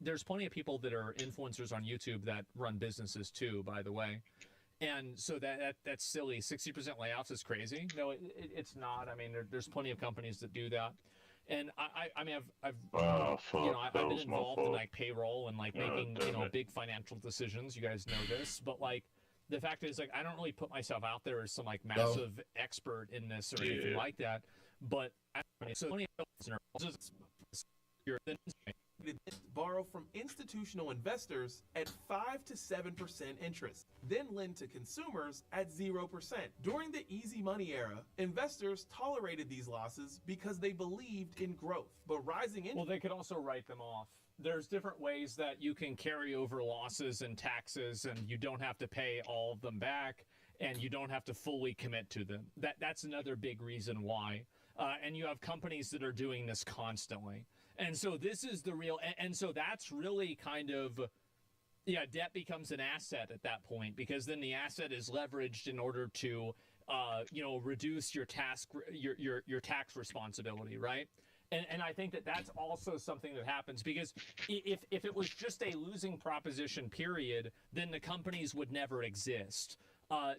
there's plenty of people that are influencers on YouTube that run businesses too, by the way. And so that's silly. 60% layoffs is crazy. No, it's not. I mean, there's plenty of companies that do that. And I mean, I've Fuck, I've that been was my involved in fault. like payroll and like making, damn it. big financial decisions. You guys know this, but like, the fact is, like, I don't really put myself out there as some like massive expert in this or anything Yeah. like that. But so many borrow from institutional investors at 5 to 7% interest, then lend to consumers at 0%. During the easy money era, investors tolerated these losses because they believed in growth. But rising well, they could also write them off. There's different ways that you can carry over losses and taxes, and you don't have to pay all of them back, and you don't have to fully commit to them. That's another big reason why. And you have companies that are doing this constantly. And so this is the real, and so that's really kind of, yeah, debt becomes an asset at that point, because then the asset is leveraged in order to, reduce your tax responsibility, right? And I think that that's also something that happens, because if it was just a losing proposition, period, then the companies would never exist.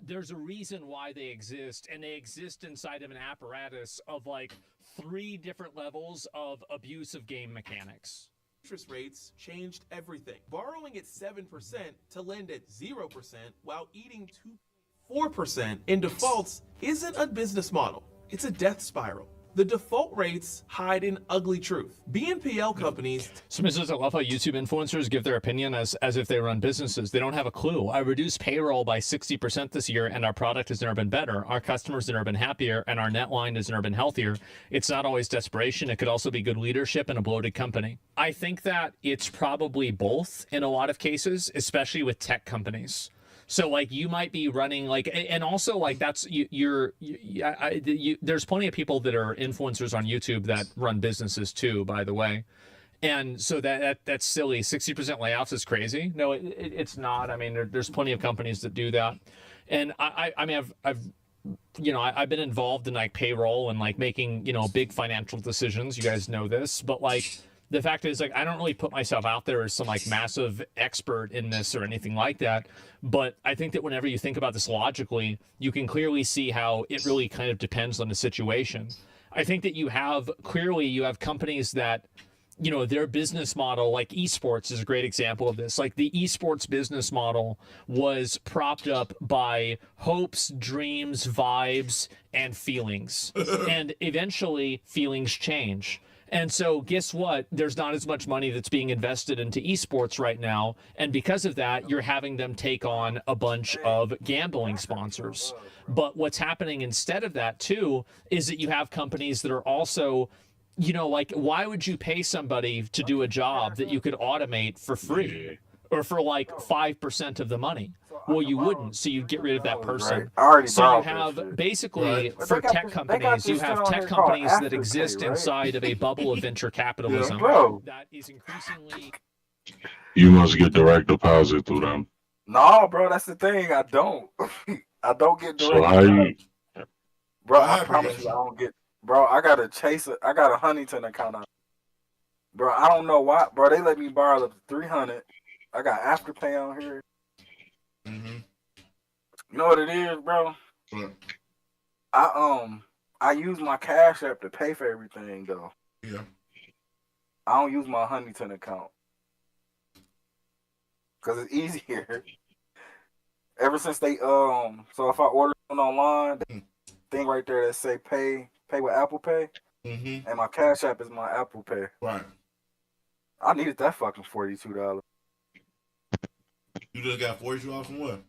There's a reason why they exist, and they exist inside of an apparatus of like 3 different levels of abusive game mechanics. interest rates changed everything. Borrowing at 7% to lend at 0% while eating 2.4% in defaults isn't a business model. It's a death spiral. The default rates hide an ugly truth. BNPL companies. Somebody says, I love how YouTube influencers give their opinion as if they run businesses. They don't have a clue. I reduced payroll by 60% this year, and our product has never been better. Our customers have never been happier, and our net line has never been healthier. It's not always desperation. It could also be good leadership and a bloated company. I think that it's probably both in a lot of cases, especially with tech companies. So like you might be running like, and also like that's there's plenty of people that are influencers on YouTube that run businesses too, by the way. And so that's silly. 60% layoffs is crazy. No, it's not. I mean, there's plenty of companies that do that. And I mean, I've been involved in like payroll and like making, big financial decisions. You guys know this, but like, the fact is, like, I don't really put myself out there as some like massive expert in this or anything like that. But I think that whenever you think about this logically, you can clearly see how it really kind of depends on the situation. I think that you have companies that, their business model, like esports is a great example of this. Like the esports business model was propped up by hopes, dreams, vibes, and feelings. And eventually feelings change. And so guess what? There's not as much money that's being invested into esports right now. And because of that, you're having them take on a bunch of gambling sponsors. But what's happening instead of that, too, is that you have companies that are also, like, why would you pay somebody to do a job that you could automate for free or for like 5% of the money? Well, you wouldn't, so you'd get rid of that person. So you have basically, for tech companies, you have tech companies that exist inside of a bubble of venture capitalism that is increasingly... You must get direct deposit through them. No, bro, that's the thing. I don't. I don't get So direct how you? bro. What I happened, promise Yoshi? you, I don't get. Bro, I got a Huntington account out. Bro, I don't know why. Bro, they let me borrow up to 300. I got Afterpay on here. Mm-hmm. You know what it is, bro? But, I use my Cash App to pay for everything though. yeah. I don't use my Huntington account because it's easier. Ever since they so if I order it online, the thing right there that say pay with Apple Pay, Mm-hmm. and my Cash App is my Apple Pay. Right. I needed that fucking $42. You just got 42 off from what?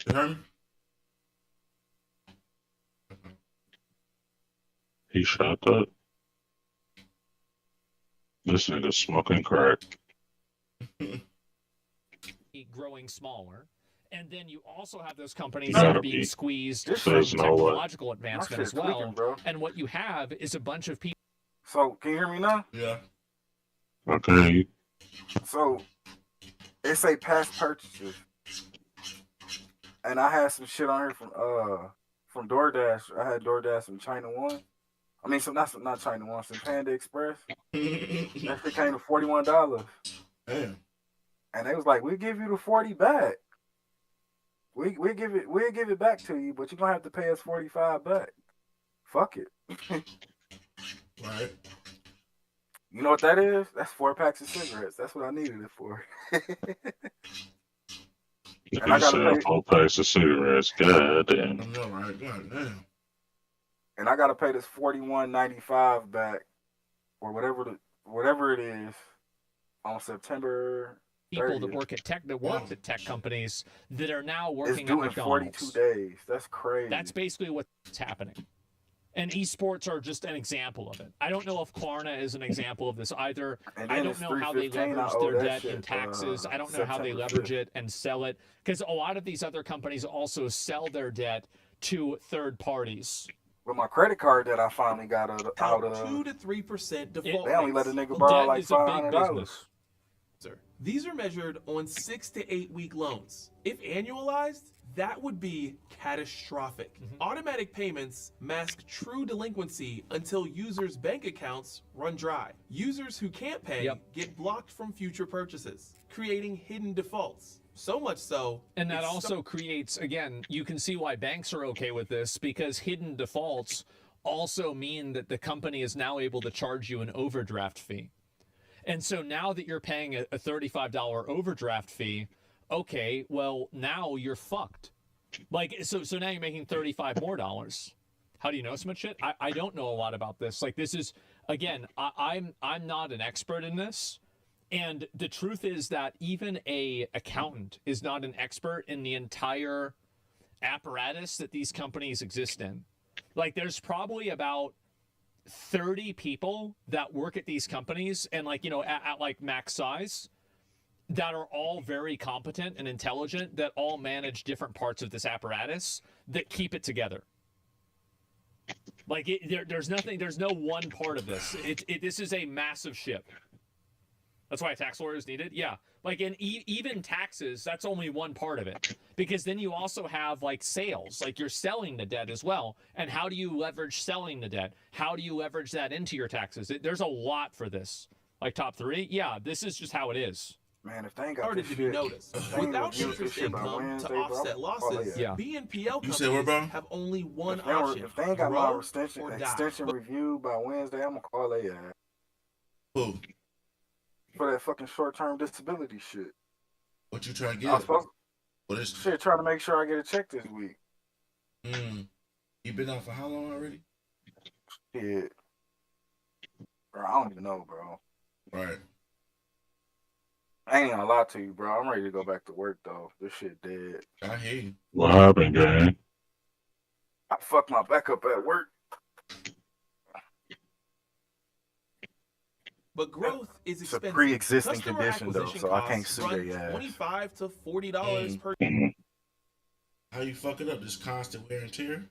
You heard me? He shot that. This nigga smoking crack. Growing smaller. And then you also have those companies Gotta that are being be. squeezed This from There's no way. technological advancement as well. tweaking, bro. And what you have is a bunch of people. So can you hear me now? Yeah. Okay. So it say past purchases, and I had some shit on here from DoorDash. I had DoorDash from China One. I mean, not China One, some Panda Express. That shit came to $41. Damn. And they was like, "We'll give you the 40 back. We'll give it back to you, but you're gonna have to pay us 45 back." Fuck it. Right. You know what that is? That's 4 packs of cigarettes. That's what I needed it for. If And I you gotta sell pay- 4 packs of cigarettes, god I damn. know, right? God damn. And I gotta pay this $41.95 back, or whatever it is, on September. People that 30th. work at tech companies that are now It's working due at in 42 McDonald's. days. That's crazy. That's basically what's happening. And esports are just an example of it. I don't know if Klarna is an example of this either. And I then don't it's know how they 315. I leverage owe their that debt shit, in taxes. I don't know how they September leverage 5th. it and sell it. Because a lot of these other companies also sell their debt to third parties. With my credit card that I finally got out of, 2 to 3% default they only let a rates. nigga borrow Debt like is a big $500. business. These are measured on 6 to 8 week loans. If annualized, that would be catastrophic. Automatic payments mask true delinquency until users' bank accounts run dry. Users who can't pay get blocked from future purchases, creating hidden defaults. So much so. And that also creates, again, you can see why banks are okay with this, because hidden defaults also mean that the company is now able to charge you an overdraft fee. And so now that you're paying a $35 overdraft fee, okay, well, now you're fucked. Like, so now you're making $35 more. How do you know so much shit? I don't know a lot about this. Like, this is, again, I'm not an expert in this. And the truth is that even a accountant is not an expert in the entire apparatus that these companies exist in. Like, there's probably about 30 people that work at these companies and, like, you know, at like max size, that are all very competent and intelligent, that all manage different parts of this apparatus that keep it together. Like, there's no one part of this. This is a massive ship. That's why tax lawyers needed. Yeah. Like, in even taxes, that's only one part of it. Because then you also have, like, sales. Like, you're selling the debt as well. And how do you leverage selling the debt? How do you leverage that into your taxes? There's a lot for this. Like, top 3? Yeah, this is just how it is. Man, if they ain't got Started this to be shit, noticed. if they ain't Without reviewed this interest shit by income Wednesday, to bro, offset I'm losses, Yeah. BNPL You said what, bro? companies have only one If they option: if they ain't got my grow extension or die. reviewed by Wednesday, I'm gonna call they ass Who? for that fucking short-term disability shit. What you trying to I was get? supposed What is? shit trying to make sure I get a check this week. You been out for how long already? Shit, bro, I don't even know, bro. Right. I ain't gonna lie to you, bro. I'm ready to go back to work though. This shit dead. I hear you. What happened, gang? I fucked my back up at work. But growth is It's a expensive. pre-existing Customer condition, though, acquisition so I can't costs sue run their ass. $25 to $40 per. How you fuck it up? Just constant wear and tear?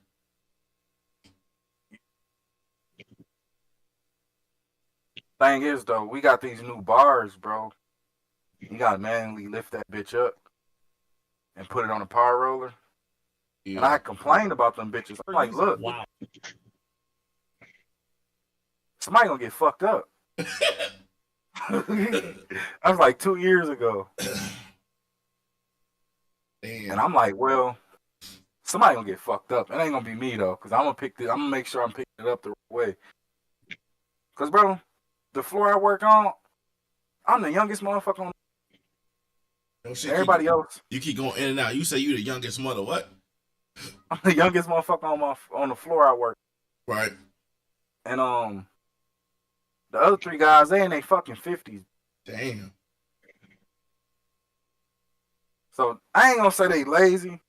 Thing is though, we got these new bars, bro. You gotta manually lift that bitch up and put it on a power roller. Yeah. And I complained about them bitches. I'm like, look, Wow. somebody gonna get fucked up. That was like 2 years ago. Damn. And I'm like, well, somebody gonna get fucked up. It ain't gonna be me though, cause I'm gonna make sure I'm picking it up the right way. Cause bro, the floor I work on, I'm the youngest motherfucker on. No shit, Everybody else, you keep going in and out. You say you the youngest mother, what? I'm the youngest motherfucker on the floor I work. Right. And the other 3 guys, they in their fucking 50s. Damn. So I ain't gonna say they lazy,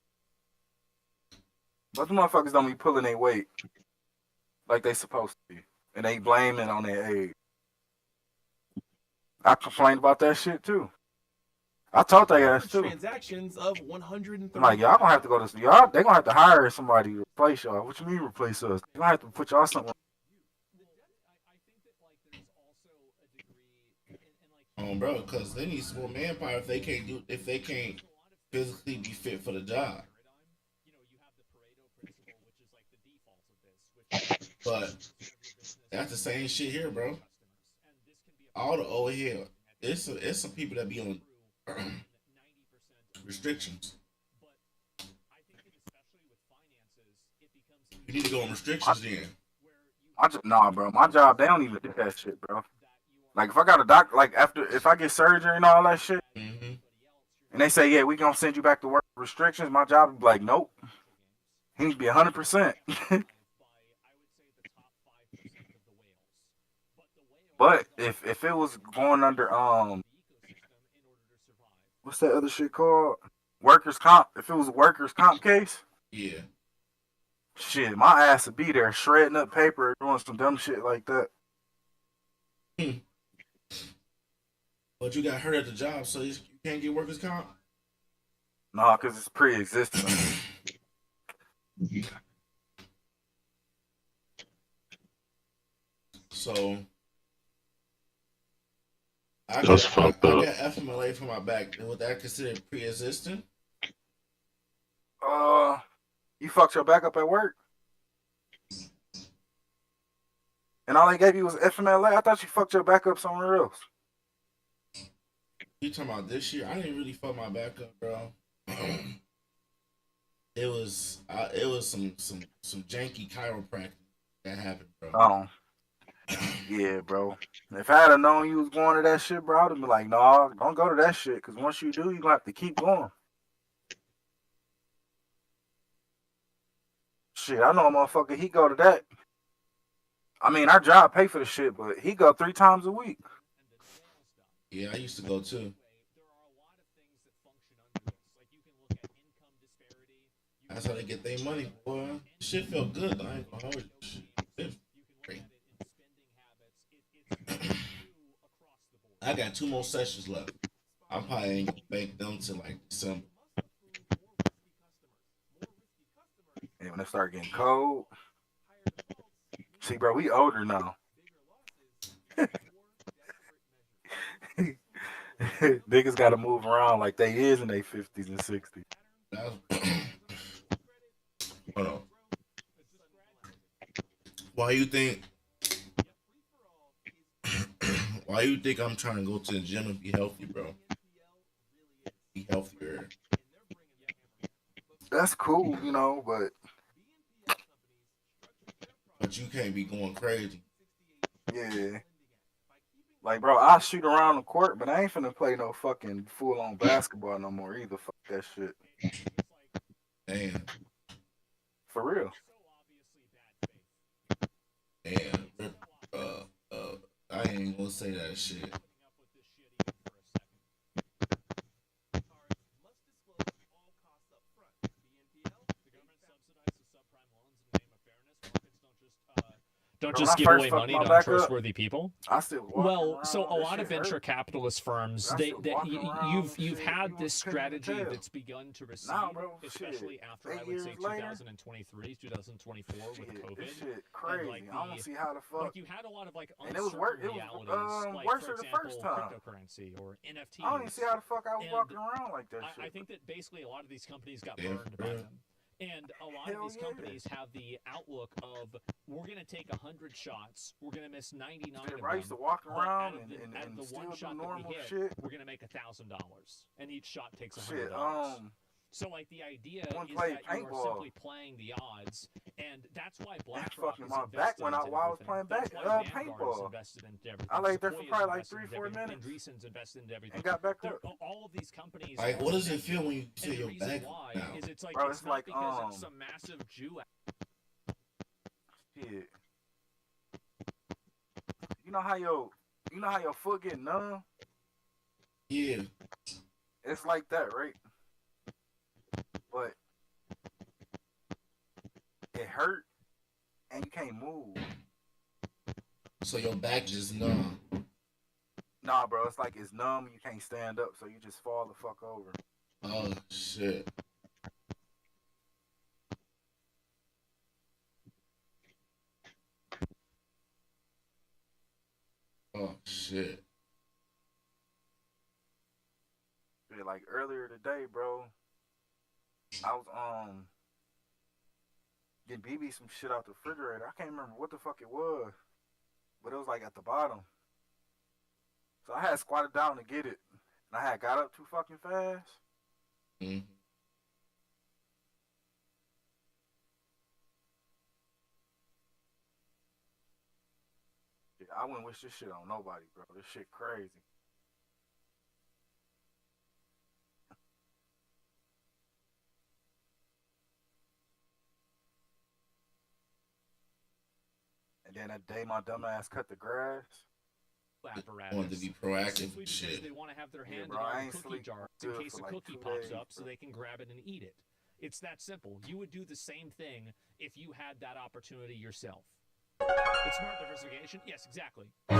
but the motherfuckers don't be pulling their weight like they supposed to be, and they blame it on their age. I complained about that shit too. I told they ass too. Transactions of 130. I'm like, y'all gonna have to go to y'all. They gonna have to hire somebody to replace y'all. What you mean replace us? They gonna have to put y'all something. Bro, because they need some more manpower if they can't physically be fit for the job. But that's the same shit here, bro. All the overhead. It's some people that be on restrictions. You need to go on restrictions then. Nah, bro. My job, they don't even do that shit, bro. Like if I got a doctor, like if I get surgery and all that shit, and they say, yeah, we gonna send you back to work restrictions, my job would be like, nope. He needs to be 100%. But if it was going under what's that other shit called? Workers' comp. If it was a workers' comp case, yeah, shit, my ass would be there shredding up paper, doing some dumb shit like that. But you got hurt at the job, so you can't get workers' comp? Nah, because it's pre-existing. So I That's got fucked up. I got FMLA for my back. Would that consider pre-existing? You fucked your back up at work? And all they gave you was FMLA? I thought you fucked your back up somewhere else. You talking about this year? I didn't really fuck my back up, bro. It was some janky chiropractic that happened, bro. Oh. Yeah, bro. If I had known you was going to that shit, bro, I'd have been like, no, don't go to that shit, because once you do, you're going to have to keep going. Shit, I know a motherfucker, he go to that. I mean, our job pay for the shit, but he go 3 times a week. Yeah, I used to go too. That's how they get their money, boy. Shit felt good. I ain't gonna hold you. Shit. I got 2 more sessions left. I probably ain't gonna bank them till like December. And when it start getting cold, see, bro, we older now. Niggas got to move around like they is in their 50s and 60s. Hold on. Why you think? Why you think I'm trying to go to the gym and be healthy, bro? Be healthier. That's cool, you know, but you can't be going crazy. Yeah. Like, bro, I shoot around the court, but I ain't finna play no fucking full-on basketball no more either. Fuck that shit. Damn. For real. Damn. I ain't gonna say that shit. Don't Bro, just when I give first away fucked money my to back up, untrustworthy people. I still walking Well, around. so a This lot of shit venture hurt. capitalist firms, I still walking around and you've shit, had you this was pinching the strategy tail. that's begun to recede, Nah, bro, especially shit. after 8 I would say years later, 2023, 2024 with shit, COVID. this shit And crazy. like I don't see how the fuck. like you had a lot of like And it was uncertain it realities, was like worse for than the example, first time. cryptocurrency or NFTs. I don't even see how the fuck I was And walking around like that shit. I think that basically a lot of these companies got Yeah, burned by yeah. them. And a lot Hell of these yeah. companies have the outlook of, we're going to take 100 shots, we're going to miss 99 Shit, of bro, I used to them, walk but around out of and the still one do shot that normal we hit, shit. we're going to make $1,000. And each shot takes $100. Shit, So like the idea one is play that you are paintball. simply playing the odds, and that's why That's BlackRock fucking is my invested back when I into was everything. playing That's back why Vanguard is paintball. invested into everything. I laid there for Sequoia's probably like invested 3-4 into everything, minutes Andreessen's invested into everything. and got back They're- up. all of these companies. Like, are what does it connected. feel when you And see the your reason back why now? is it's like Bro, it's it's not like, because it's some massive Jew. Shit. You know how your foot get numb? Yeah. It's like that, right? But it hurt and you can't move. So your back just numb. Nah, bro, it's like it's numb. You can't stand up, so you just fall the fuck over. Oh shit. Oh shit. Yeah, like earlier today, bro, I was getting BB some shit out the refrigerator. I can't remember what the fuck it was, but it was like at the bottom. So I had squatted down to get it, and I had got up too fucking fast. Mm. Yeah, I wouldn't wish this shit on nobody, bro. This shit crazy. And then that day my dumb ass cut the grass. Apparatus. Wanted to be proactive Simply and because shit. they want to have their Yeah, hand bro, in I all ain't the cookie sleep jars in good case for a like cookie 2 pops days, up so bro. they can grab it and eat it. It's that simple. You would do the same thing if you had that opportunity yourself. It's smart diversification. Yes, exactly. Go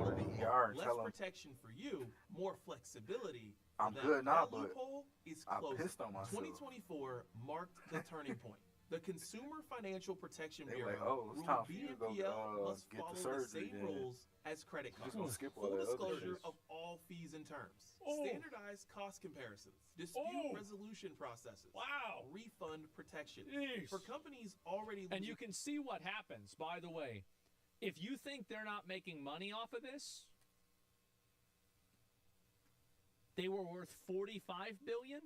to the ER and Less tell them protection for you, more flexibility. for I'm them. good now, That but loophole is I closing. pissed on myself. 2024 marked the turning point. The Consumer Financial Protection They Bureau like, oh, it's ruled time for you to go, BNPL must get the follow the surgery same then. rules as credit Just cards. gonna skip all Full that other disclosure shit. of all fees and terms. Oh. Standardized cost comparisons. Dispute Oh. resolution processes. Wow. Refund protection. Jeez. For companies already And losing you can see what happens, by the way. If you think they're not making money off of this, they were worth $45 billion,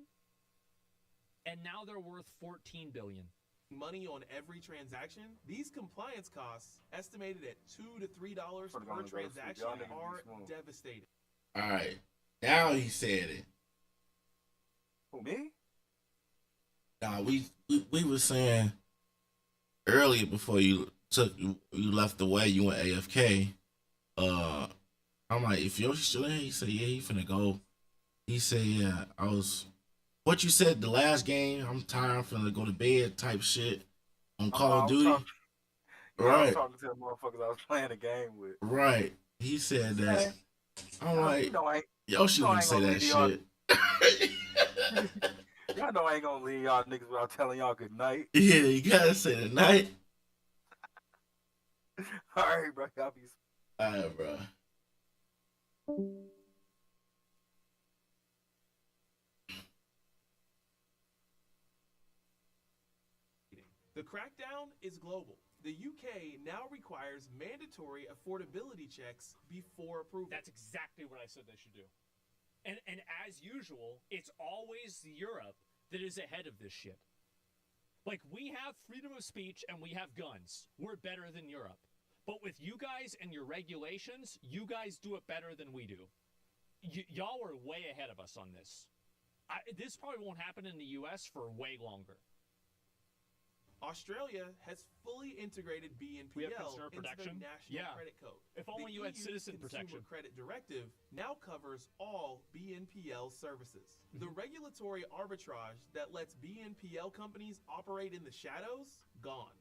and now they're worth $14 billion. money on every transaction, these compliance costs, estimated at $2 to $3 Fuck, I'm per gonna go to sleep. transaction, Y'all niggas be are smooth. devastating. Alright. Now he said it. Who, me? Now we were saying earlier before you left away, you went AFK. I'm like, if you're still in, he said, yeah, he finna go. He said, yeah, what you said the last game, I'm tired, I'm finna go to bed type shit on Call of Duty. I was Right, talking to the motherfuckers I was playing the game with. right. He said that. I'm You like, know I ain't, Yoshi you know I wouldn't ain't say gonna that leave shit. y'all know I ain't gonna leave y'all niggas without telling y'all good night. Yeah, you gotta say the night. Alright, bro. Y'all be Alright, bro. The crackdown is global. The UK now requires mandatory affordability checks before approval. That's exactly what I said they should do. And as usual, it's always Europe that is ahead of this shit. Like, we have freedom of speech and we have guns. We're better than Europe. But with you guys and your regulations, you guys do it better than we do. Y'all are way ahead of us on this. This probably won't happen in the US for way longer. Australia has fully integrated BNPL We have consumer into protection? their national Yeah. credit code. If only you had EU's citizen Consumer protection. Credit Directive now covers all BNPL services. The regulatory arbitrage that lets BNPL companies operate in the shadows, gone.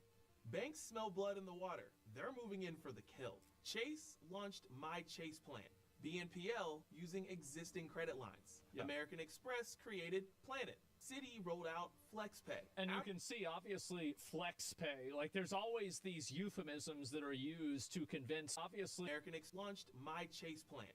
Banks smell blood in the water. They're moving in for the kill. Chase launched My Chase Plan. BNPL using existing credit lines. American Express created Planet. Citi rolled out FlexPay. And you can see, obviously, FlexPay. Like, there's always these euphemisms that are used to convince, obviously. American Express launched My Chase Plan.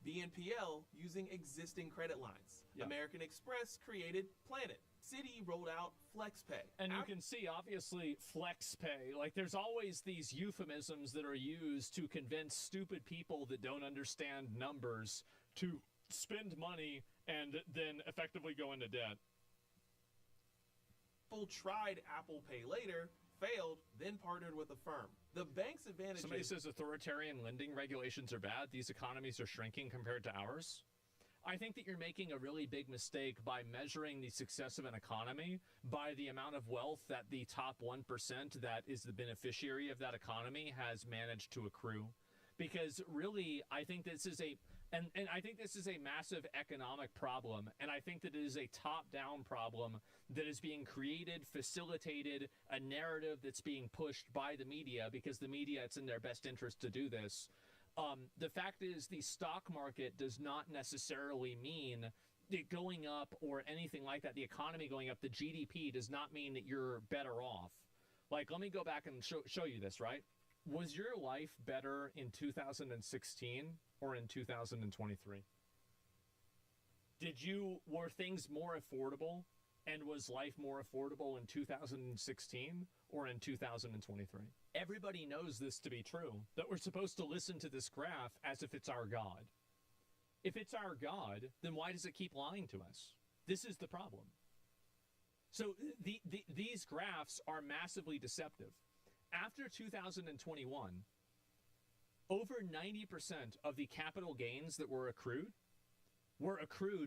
BNPL using existing credit lines. American Express created Planet. Citi rolled out FlexPay. And you can see, obviously, FlexPay. Like, there's always these euphemisms that are used to convince stupid people that don't understand numbers to spend money and then effectively go into debt. People tried Apple Pay later, failed, then partnered with a firm. The bank's advantage. Somebody says authoritarian lending regulations are bad. These economies are shrinking compared to ours. I think that you're making a really big mistake by measuring the success of an economy by the amount of wealth that the top 1% that is the beneficiary of that economy has managed to accrue. Because really, I think this is and I think this is a massive economic problem, and I think that it is a top-down problem that is being created, facilitated, a narrative that's being pushed by the media, because the media, it's in their best interest to do this. The fact is, the stock market does not necessarily mean it going up or anything like that. The economy going up, the GDP does not mean that you're better off. Like, let me go back and show you this, right? Was your life better in 2016 or in 2023? Were things more affordable, and was life more affordable in 2016 or in 2023? Everybody knows this to be true, that we're supposed to listen to this graph as if it's our God. If it's our God, then why does it keep lying to us? This is the problem. So these graphs are massively deceptive. After 2021, over 90% of the capital gains that were accrued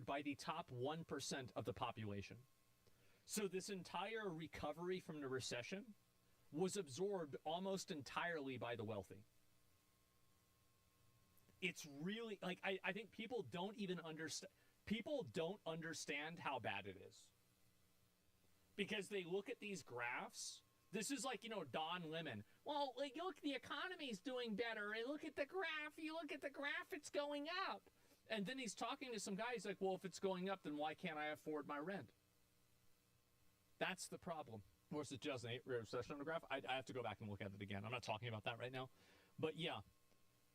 by the top 1% of the population. So this entire recovery from the recession was absorbed almost entirely by the wealthy. It's really, like, I think people don't even understand. People don't understand how bad it is. Because they look at these graphs. This is like, Don Lemon. Well, like, look, the economy's doing better. And look at the graph. You look at the graph, it's going up. And then he's talking to some guys like, well, if it's going up, then why can't I afford my rent? That's the problem. Where's the 2008 recession on the graph? I have to go back and look at it again. I'm not talking about that right now. But yeah,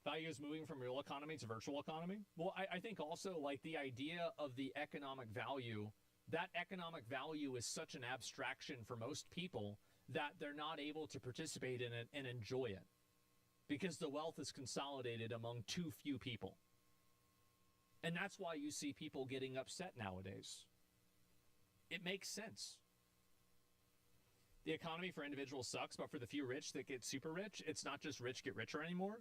value is moving from real economy to virtual economy. Well, I think also, like, the idea of the economic value, that economic value is such an abstraction for most people that they're not able to participate in it and enjoy it because the wealth is consolidated among too few people. And that's why you see people getting upset nowadays. It makes sense. The economy for individuals sucks, but for the few rich that get super rich, it's not just rich get richer anymore.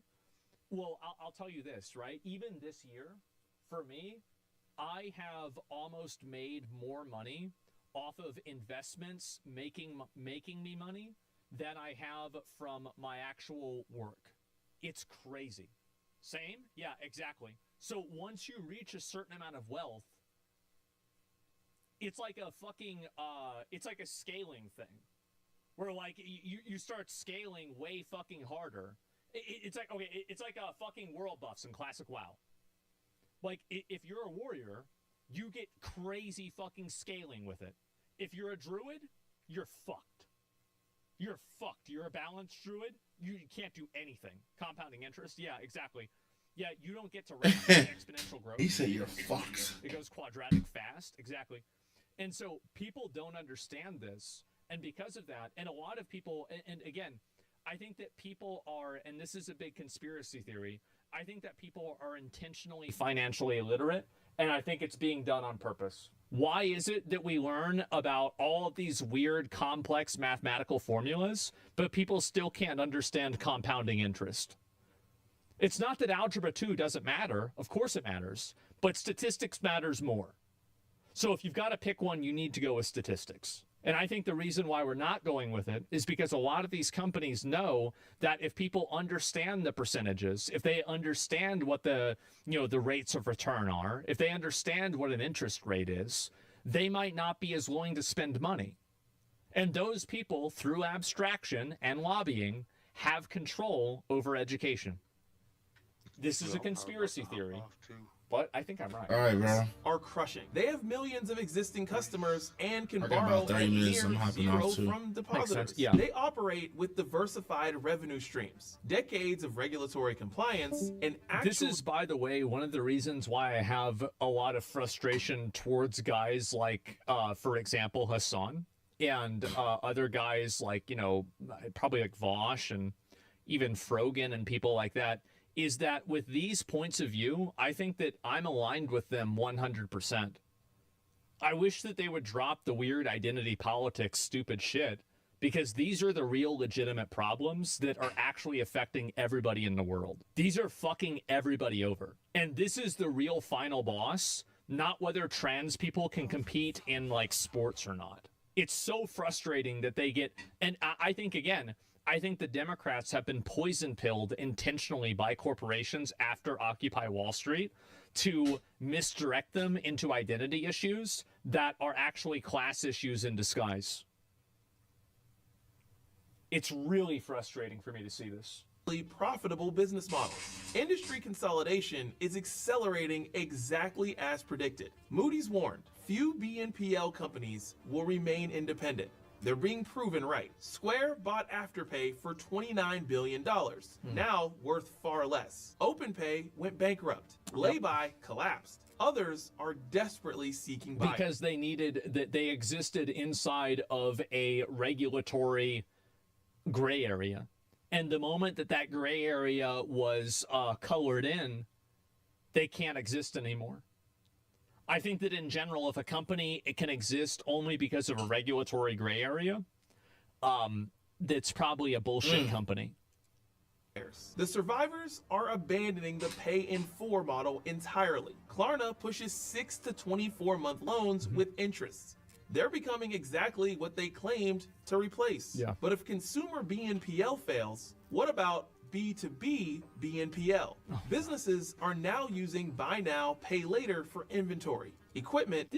Well, I'll tell you this, right? Even this year, for me, I have almost made more money off of investments making me money than I have from my actual work. It's crazy. Same? Yeah, exactly. So once you reach a certain amount of wealth, it's like a fucking, it's like a scaling thing. Where like you start scaling way fucking harder. It's like, okay, it's like a fucking world buffs in classic WoW. Like if you're a warrior, you get crazy fucking scaling with it. If you're a druid, you're fucked. You're fucked. You're a balanced druid, you can't do anything. Compounding interest, yeah, exactly. Yeah, you don't get to exponential growth. He said you're fucked. It goes quadratic fast, exactly. And so people don't understand this. And because of that, and a lot of people, and again, I think that people are, and this is a big conspiracy theory, I think that people are intentionally financially illiterate, and I think it's being done on purpose. Why is it that we learn about all of these weird, complex mathematical formulas, but people still can't understand compounding interest? It's not that Algebra 2 doesn't matter. Of course it matters. But statistics matters more. So if you've got to pick one, you need to go with statistics. And I think the reason why we're not going with it is because a lot of these companies know that if people understand the percentages, if they understand what the rates of return are, if they understand what an interest rate is, they might not be as willing to spend money. And those people, through abstraction and lobbying, have control over education. This is a conspiracy theory. But I think I'm right. All right, bro. Are crushing. They have millions of existing customers and can I got borrow about 30 at minutes. near I'm hopping zero off, too. from depositors. Yeah. They operate with diversified revenue streams, decades of regulatory compliance, and actual... This is, by the way, one of the reasons why I have a lot of frustration towards guys like, for example, Hassan, and other guys like, probably like Vosh and even Frogan and people like that, is that with these points of view, I think that I'm aligned with them 100%. I wish that they would drop the weird identity politics stupid shit, because these are the real legitimate problems that are actually affecting everybody in the world. These are fucking everybody over. And this is the real final boss, not whether trans people can compete in like sports or not. It's so frustrating that they get, and I think again, I think the Democrats have been poison-pilled intentionally by corporations after Occupy Wall Street to misdirect them into identity issues that are actually class issues in disguise. It's really frustrating for me to see this. Profitable business models. Industry consolidation is accelerating exactly as predicted. Moody's warned few BNPL companies will remain independent. They're being proven right. Square bought Afterpay for $29 billion, now worth far less. OpenPay went bankrupt. Laybuy collapsed. Others are desperately seeking buyers. Because they existed inside of a regulatory gray area. And the moment that gray area was colored in, they can't exist anymore. I think that in general, if a company can exist only because of a regulatory gray area, that's probably a bullshit company. The survivors are abandoning the pay-in-4 model entirely. Klarna pushes 6 to 24-month loans with interests. They're becoming exactly what they claimed to replace. Yeah. But if consumer BNPL fails, what about B2B BNPL? Businesses are now using buy now, pay later for inventory, equipment.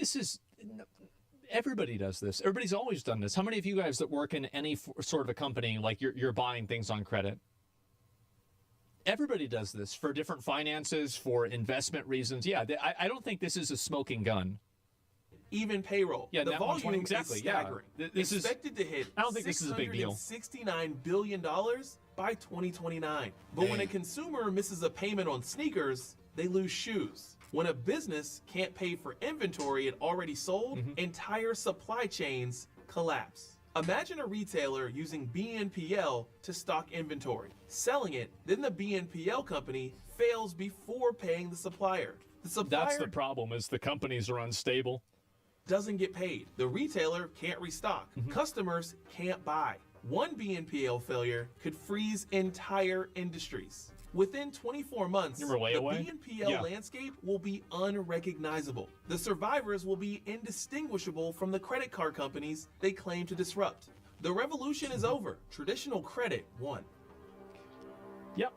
Everybody does this. Everybody's always done this. How many of you guys that work in any sort of a company, like you're buying things on credit? Everybody does this for different finances, for investment reasons. Yeah, I don't think this is a smoking gun. Even payroll. Yeah, the volume exactly, is staggering. Yeah. This expected to hit I don't think this is a big deal. $69 billion by 2029. But when a consumer misses a payment on sneakers, they lose shoes. When a business can't pay for inventory it already sold, entire supply chains collapse. Imagine a retailer using BNPL to stock inventory, selling it, then the BNPL company fails before paying the supplier. The supplier That's the problem, is the companies are unstable. doesn't get paid. The retailer can't restock. Customers can't buy. One BNPL failure could freeze entire industries. Within 24 months, the BNPL landscape will be unrecognizable. The survivors will be indistinguishable from the credit card companies they claim to disrupt. The revolution is over. Traditional credit won. Yep.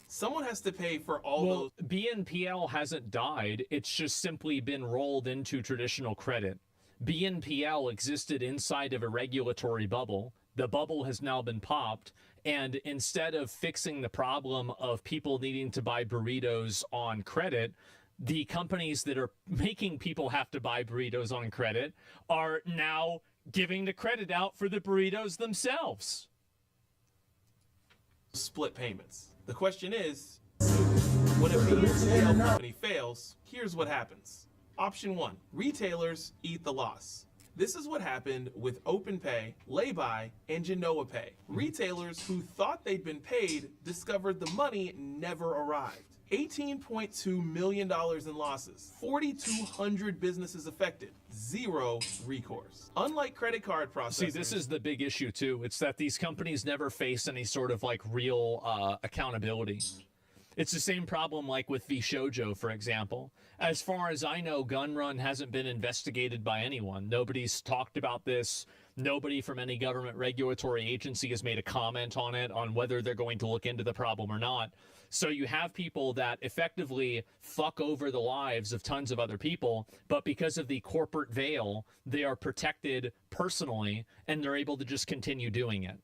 Someone has to pay for all those. BNPL hasn't died. It's just simply been rolled into traditional credit. BNPL existed inside of a regulatory bubble. The bubble has now been popped. And instead of fixing the problem of people needing to buy burritos on credit, the companies that are making people have to buy burritos on credit are now giving the credit out for the burritos themselves. Split payments. The question is, when a BNPL company fails, here's what happens. Option 1, retailers eat the loss. This is what happened with OpenPay, Laybuy, and Genoa Pay. Retailers who thought they'd been paid discovered the money never arrived. $18.2 million in losses, 4,200 businesses affected, zero recourse. Unlike credit card processors. See, this is the big issue too. It's that these companies never face any sort of like real accountability. It's the same problem like with Vishojo, for example. As far as I know, Gunrun hasn't been investigated by anyone. Nobody's talked about this. Nobody from any government regulatory agency has made a comment on it, on whether they're going to look into the problem or not. So you have people that effectively fuck over the lives of tons of other people, but because of the corporate veil, they are protected personally, and they're able to just continue doing it.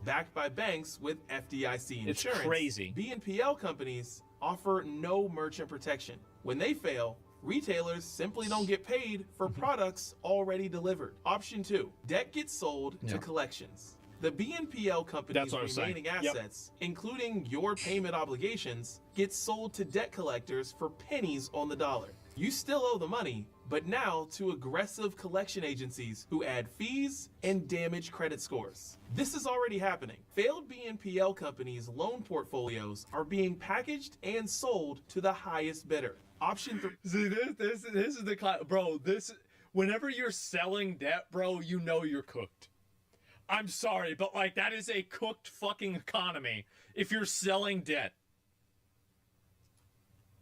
Backed by banks with FDIC insurance. It's crazy. BNPL companies offer no merchant protection. When they fail, retailers simply don't get paid for products already delivered. Option 2, debt gets sold to collections. The BNPL company's remaining assets, including your payment obligations, get sold to debt collectors for pennies on the dollar. You still owe the money, but now to aggressive collection agencies who add fees and damage credit scores. This is already happening. Failed BNPL companies' loan portfolios are being packaged and sold to the highest bidder. Option 3. See, this is the bro. Whenever you're selling debt, bro, you know you're cooked. I'm sorry, but like that is a cooked fucking economy if you're selling debt.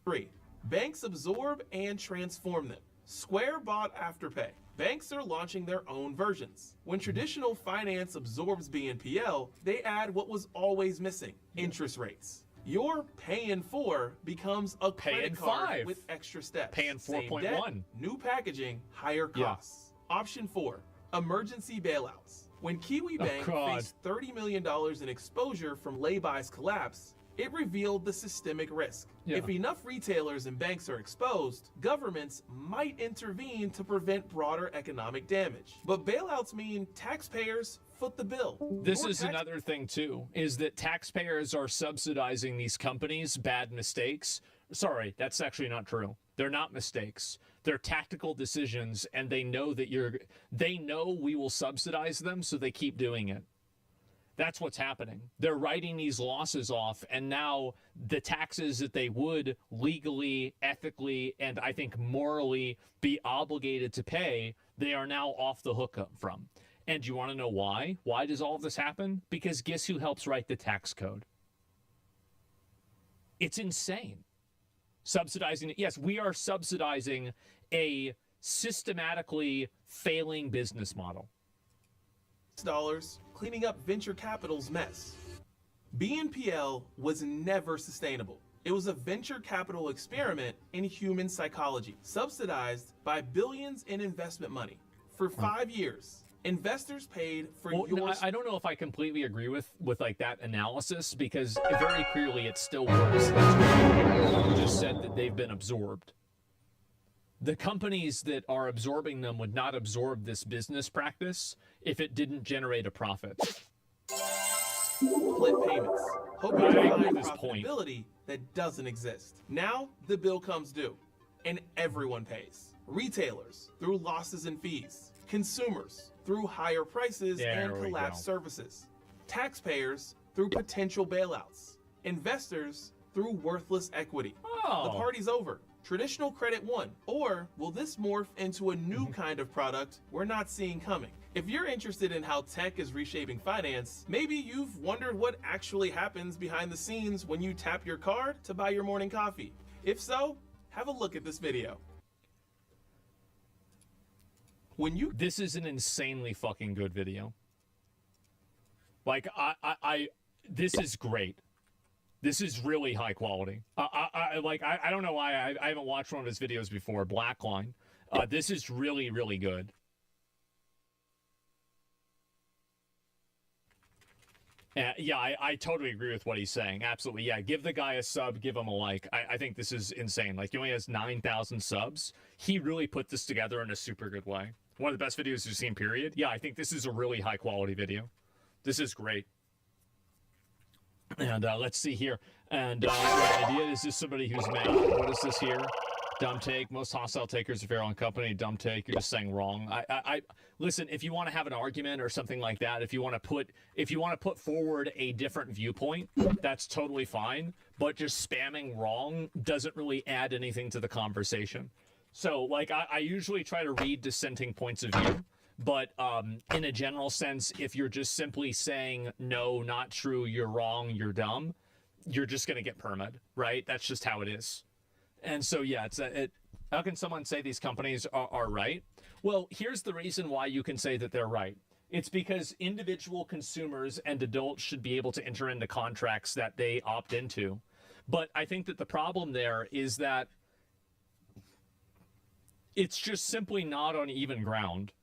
3. Banks absorb and transform them. Square bought Afterpay. Banks are launching their own versions. When traditional finance absorbs BNPL, they add what was always missing, interest rates. Your paying 4 becomes a credit card 5 with extra steps. Paying 4.1. New packaging, higher costs. Option 4, emergency bailouts. When Kiwi Bank faced $30 million in exposure from Laybuy's collapse, it revealed the systemic risk. If enough retailers and banks are exposed, governments might intervene to prevent broader economic damage. But bailouts mean taxpayers foot the bill. This is another thing too, is that taxpayers are subsidizing these companies' bad mistakes. Sorry, that's actually not true. They're not mistakes. They're tactical decisions, and they know that they know we will subsidize them, so they keep doing it. That's what's happening. They're writing these losses off, and now the taxes that they would legally, ethically, and I think morally be obligated to pay, they are now off the hook from. And you want to know why? Why does all of this happen? Because guess who helps write the tax code? It's insane. Subsidizing it. Yes, we are subsidizing a systematically failing business model. Dollars cleaning up venture capital's mess. BNPL was never sustainable. It was a venture capital experiment in human psychology, subsidized by billions in investment money. For 5 years, investors paid for I don't know if I completely agree with like that analysis, because very clearly it still works. You just said that they've been absorbed. The companies that are absorbing them would not absorb this business practice if it didn't generate a profit. Split payments, hoping to find profitability that doesn't exist. Now the bill comes due, and everyone pays. Retailers through losses and fees. consumers through higher prices and collapsed services, taxpayers through potential bailouts, investors through worthless equity. The party's over. Traditional credit won. Or will this morph into a new kind of product we're not seeing coming? If you're interested in how tech is reshaping finance, maybe you've wondered what actually happens behind the scenes when you tap your card to buy your morning coffee. If so, have a look at this video. This is an insanely fucking good video. Like, this is great. This is really high quality. I don't know why I haven't watched one of his videos before, Blackline. This is really, really good. Yeah, I totally agree with what he's saying. Absolutely. Yeah, give the guy a sub, give him a like. I think this is insane. Like, he only has 9,000 subs. He really put this together in a super good way. One of the best videos we've seen, period. Yeah, I think this is a really high quality video. This is great. And let's see here. And the idea is this somebody who's mad. What is this here? Dumb take. Most hostile takers are fair on company. Dumb take. You're just saying wrong. I listen. If you want to have an argument or something like that, if you want to put forward a different viewpoint, that's totally fine. But just spamming wrong doesn't really add anything to the conversation. So, like, I usually try to read dissenting points of view. But in a general sense, if you're just simply saying, no, not true, you're wrong, you're dumb, you're just going to get perma'd, right? That's just how it is. And so, yeah, how can someone say these companies are right? Well, here's the reason why you can say that they're right. It's because individual consumers and adults should be able to enter into contracts that they opt into. But I think that the problem there is that it's just simply not on even ground.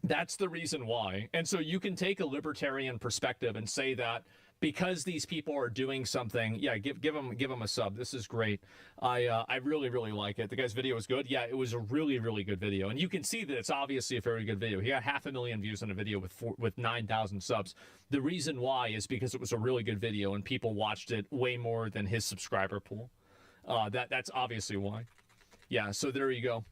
That's the reason why. And so you can take a libertarian perspective and say that because these people are doing something, yeah, give them a sub. This is great. I really, really like it. The guy's video was good. Yeah, it was a really, really good video. And you can see that it's obviously a very good video. He got 500,000 views on a video with 9,000 subs. The reason why is because it was a really good video and people watched it way more than his subscriber pool. That's obviously why. Yeah, so there you go.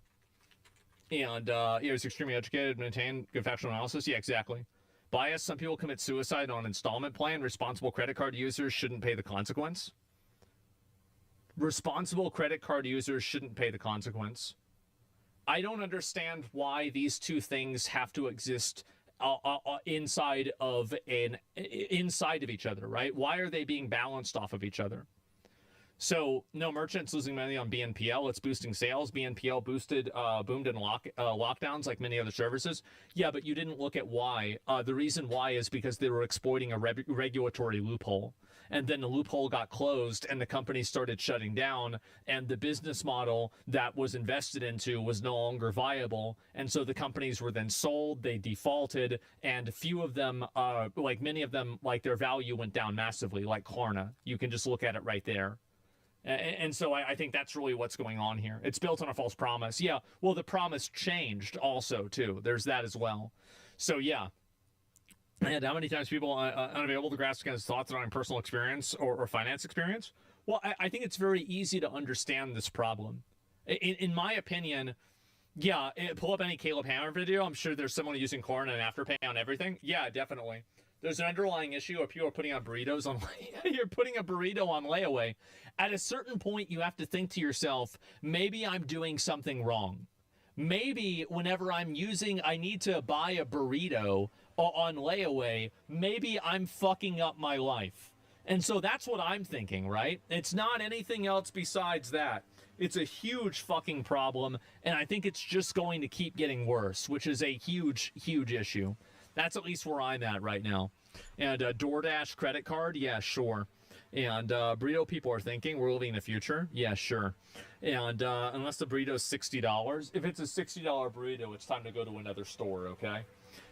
And he was extremely educated, maintained good factual analysis. Yeah, exactly. Bias. Some people commit suicide on installment plan. Responsible credit card users shouldn't pay the consequence. Responsible credit card users shouldn't pay the consequence. I don't understand why these two things have to exist inside of each other, right? Why are they being balanced off of each other? So, no merchants losing money on BNPL. It's boosting sales. BNPL boomed in lockdowns like many other services. Yeah, but you didn't look at why. The reason why is because they were exploiting a regulatory loophole. And then the loophole got closed and the company started shutting down. And the business model that was invested into was no longer viable. And so the companies were then sold. They defaulted. And few of them, like many of them, like their value went down massively, like Klarna. You can just look at it right there. And so I think that's really what's going on here. It's built on a false promise. Yeah, well, the promise changed also, too. There's that as well. So, yeah. And how many times people unavailable to grasp against thoughts on personal experience or finance experience? Well, I think it's very easy to understand this problem. In my opinion, yeah, pull up any Caleb Hammer video. I'm sure there's someone using Klarna and Afterpay on everything. Yeah, definitely. There's an underlying issue of people are putting on burritos on you're putting a burrito on layaway. At a certain point, you have to think to yourself, maybe I'm doing something wrong. Maybe whenever I need to buy a burrito on layaway, maybe I'm fucking up my life. And so that's what I'm thinking, right? It's not anything else besides that. It's a huge fucking problem, and I think it's just going to keep getting worse, which is a huge, huge issue. That's at least where I'm at right now. And DoorDash credit card, yeah, sure. And burrito people are thinking we're living in the future. Yeah, sure. And unless the burrito's $60, if it's a $60 burrito, it's time to go to another store, okay?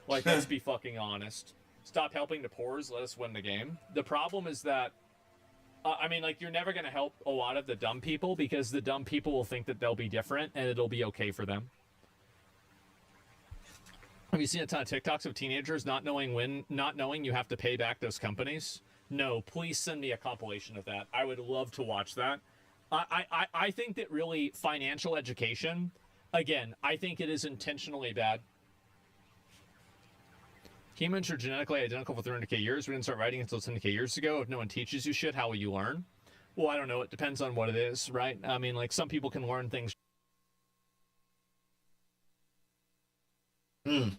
Like, let's be fucking honest. Stop helping the poors. Let us win the game. The problem is that, I mean, like, you're never going to help a lot of the dumb people because the dumb people will think that they'll be different and it'll be okay for them. Have you seen a ton of TikToks of teenagers not knowing you have to pay back those companies? No, please send me a compilation of that. I would love to watch that. I think that really financial education Again, I think it is intentionally bad. Humans are genetically identical for 300k years. We didn't start writing until 10k years ago. If no one teaches you shit, how will you learn? Well, I don't know. It depends on what it is, right? I mean, like, some people can learn things. Hmm.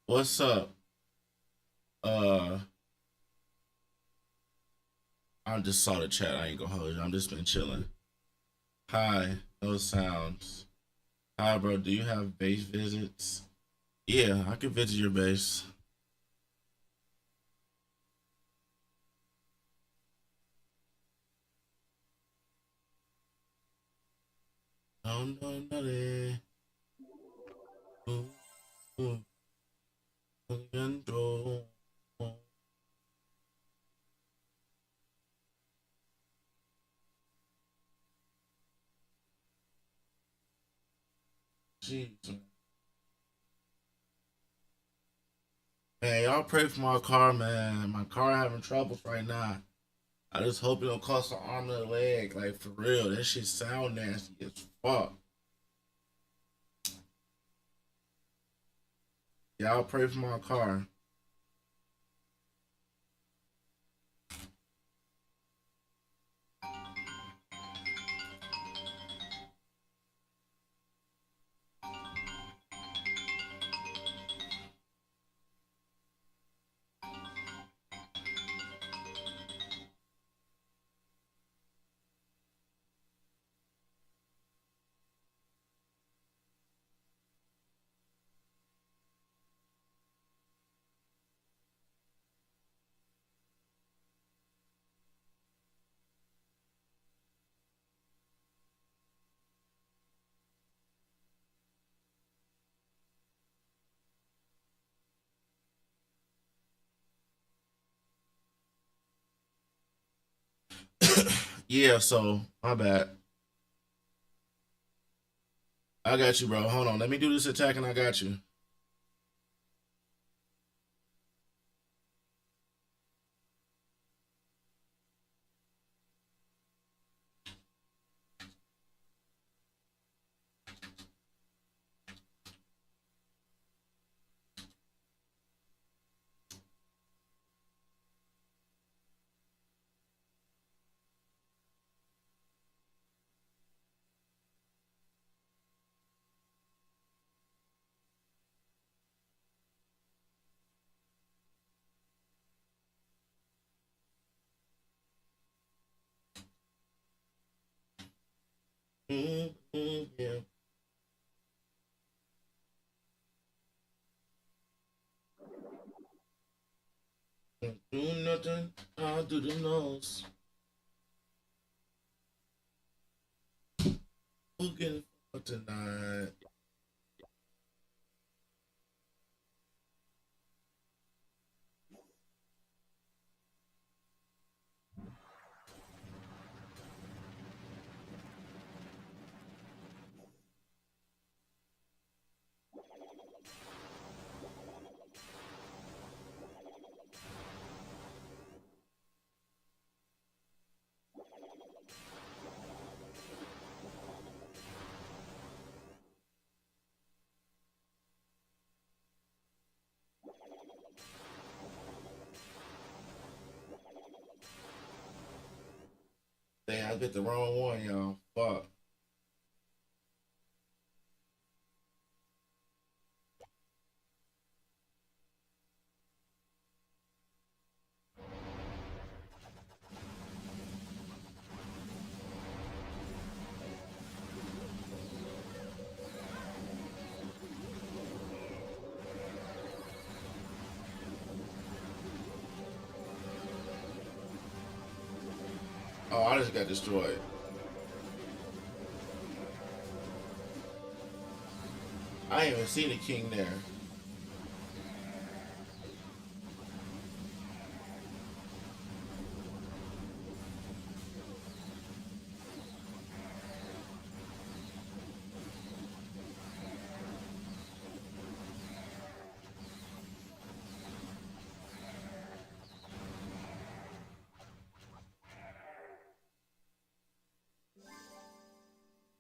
What's up? Uh, I just saw the chat. I ain't gonna hold you. I'm just been chilling. Hi, no sounds. Hi, bro. Do you have base visits? Yeah, I can visit your base. No, no, no, control. Jeez. Man, y'all pray for my car, man. My car having troubles right now. I just hope it don't cost an arm and a leg. Like, for real. That shit sound nasty as fuck. Y'all pray for my car. Yeah, so my bad. I got you, bro. Hold on. Let me do this attack and I got you. Yeah. Do nothing. I'll do the nose. Looking for tonight. Dang, I get the wrong one, y'all. Fuck. Oh, I just got destroyed. I ain't even seen the king there.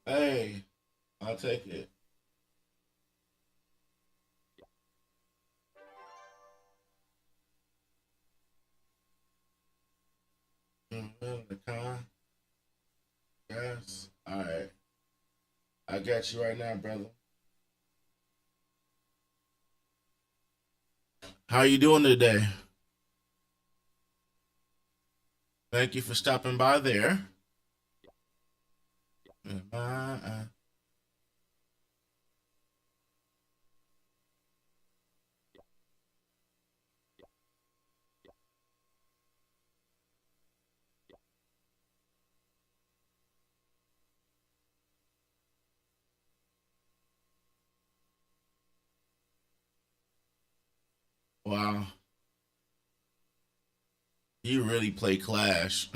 Hey, I'll take it. The car. Yes. All right. I got you right now, brother. How you doing today? Thank you for stopping by there. Wow. You really play Clash.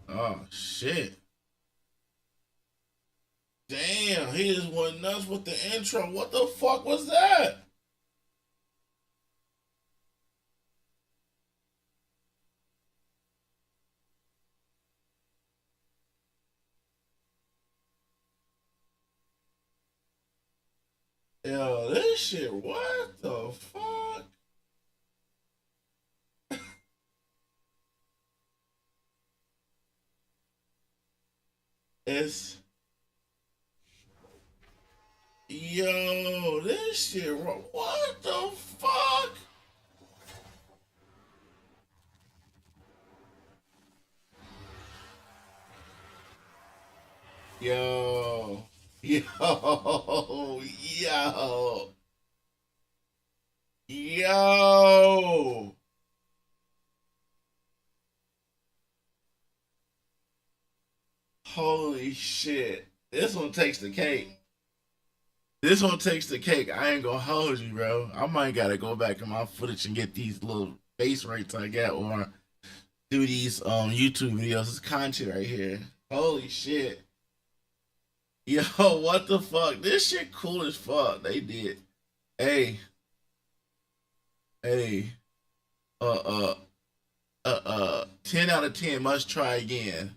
Oh, shit. Damn, he just went nuts with the intro. What the fuck was that? Yo, this shit, what the fuck? It's, yo, this shit, what the fuck? Yo, yo, yo, yo. Holy shit. This one takes the cake. This one takes the cake. I ain't gonna hold you, bro. I might gotta go back in my footage and get these little base rates I got, or do these YouTube videos. This content right here. Holy shit. Yo, what the fuck? This shit cool as fuck. They did. Hey. 10 out of 10, must try again.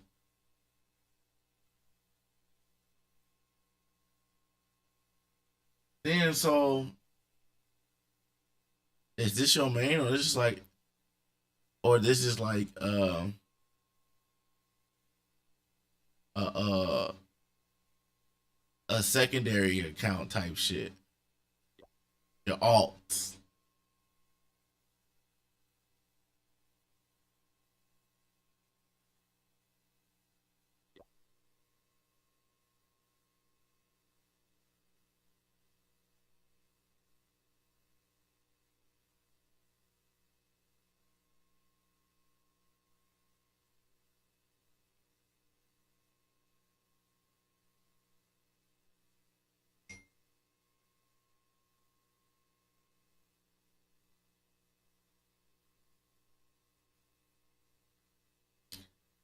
Then so is this your main, or this is like, or this is like a secondary account type shit? Your alts.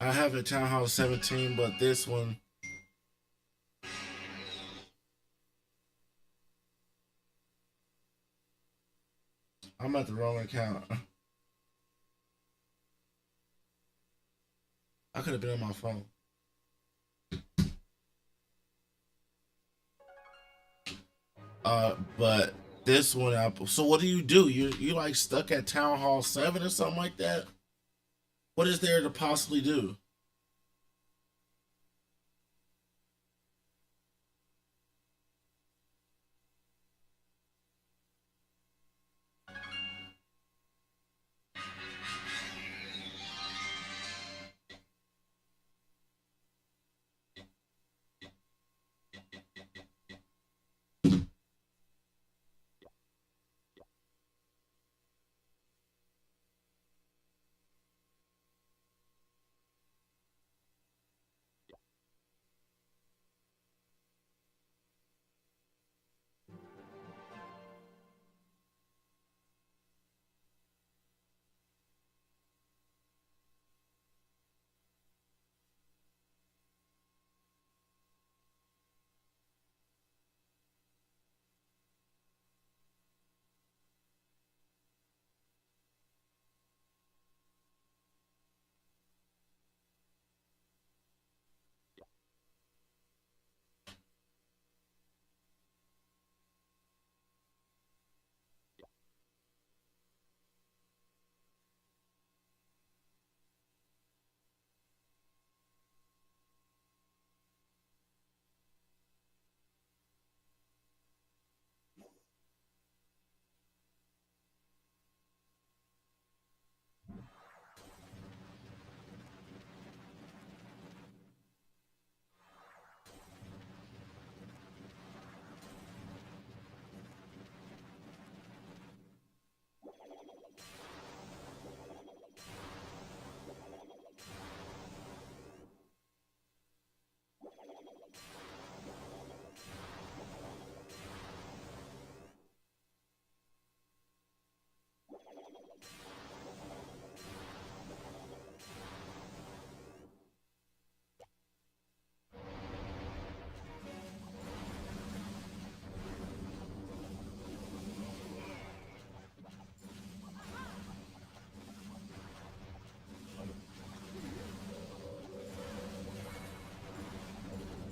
I have a Town Hall 17, but this one, I'm at the wrong account. I could have been on my phone. But this one, so what do? You like stuck at Town Hall 7 or something like that? What is there to possibly do?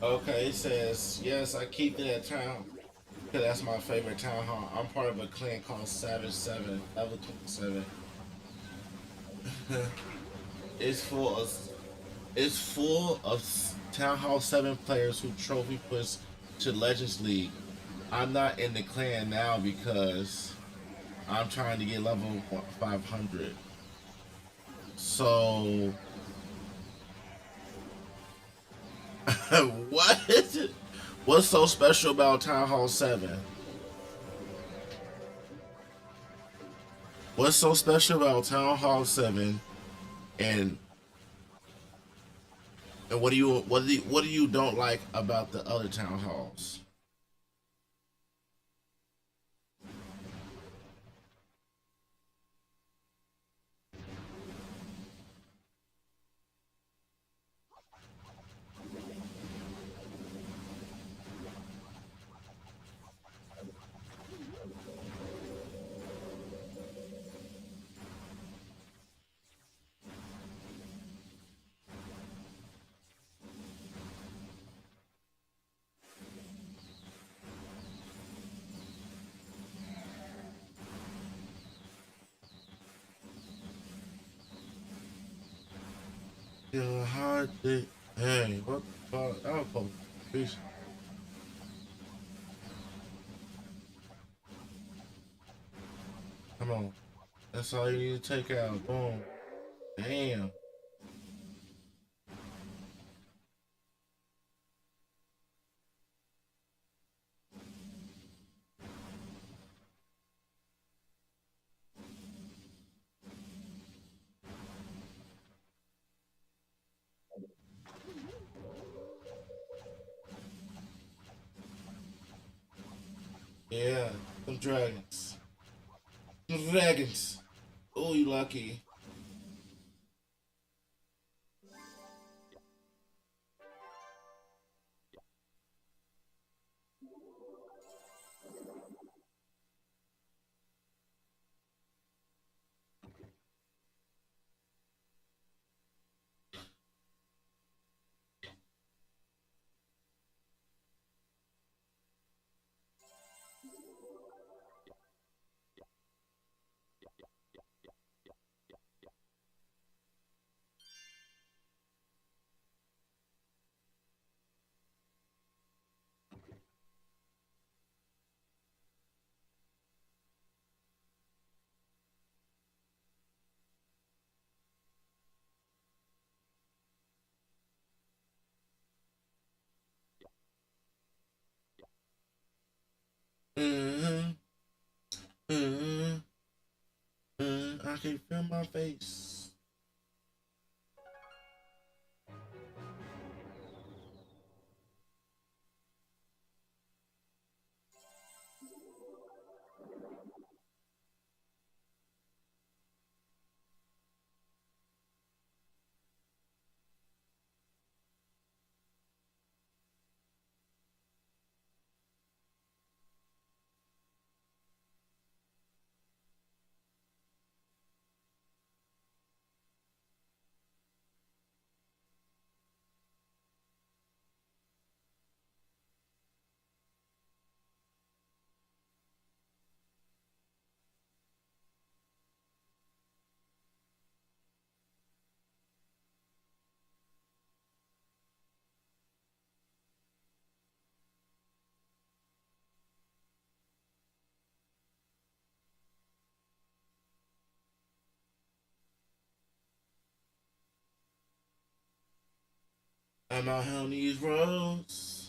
Okay, it says, yes, I keep it at town because that's my favorite town hall. I'm part of a clan called Savage 7, level 27. It's full of Town Hall 7 players who trophy push to Legends League. I'm not in the clan now because I'm trying to get level 500. So what is it? What's so special about Town Hall 7? What's so special about Town Hall 7? And what do you don't like about the other town halls? Yeah, hard dick. Hey, what the fuck? That was supposed to be. Come on. That's all you need to take out. Boom. Damn. Yeah, some dragons. Some dragons. Oh, you lucky. Mm-hmm. Mm-hmm. I can feel my face. I'm out here on these roads.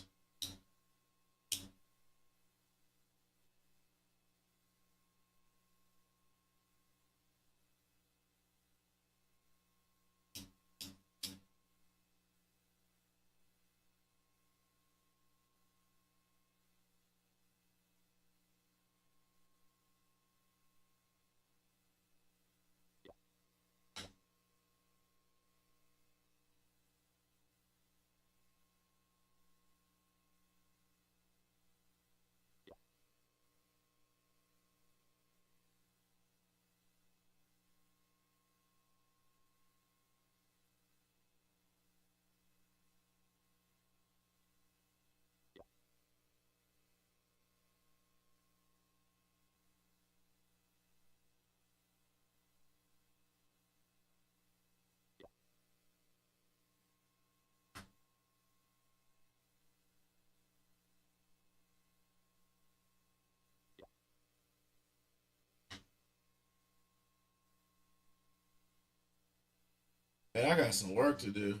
Hey, I got some work to do.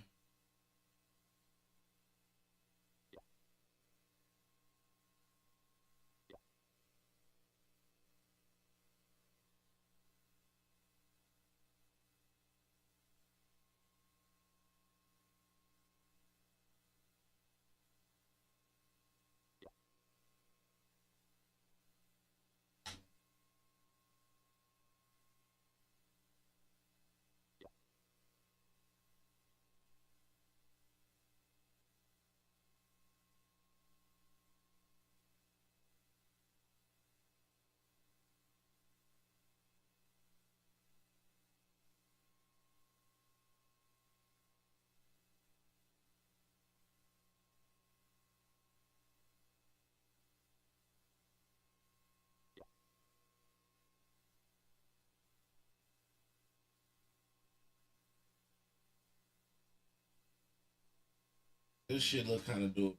This shit look kind of dope.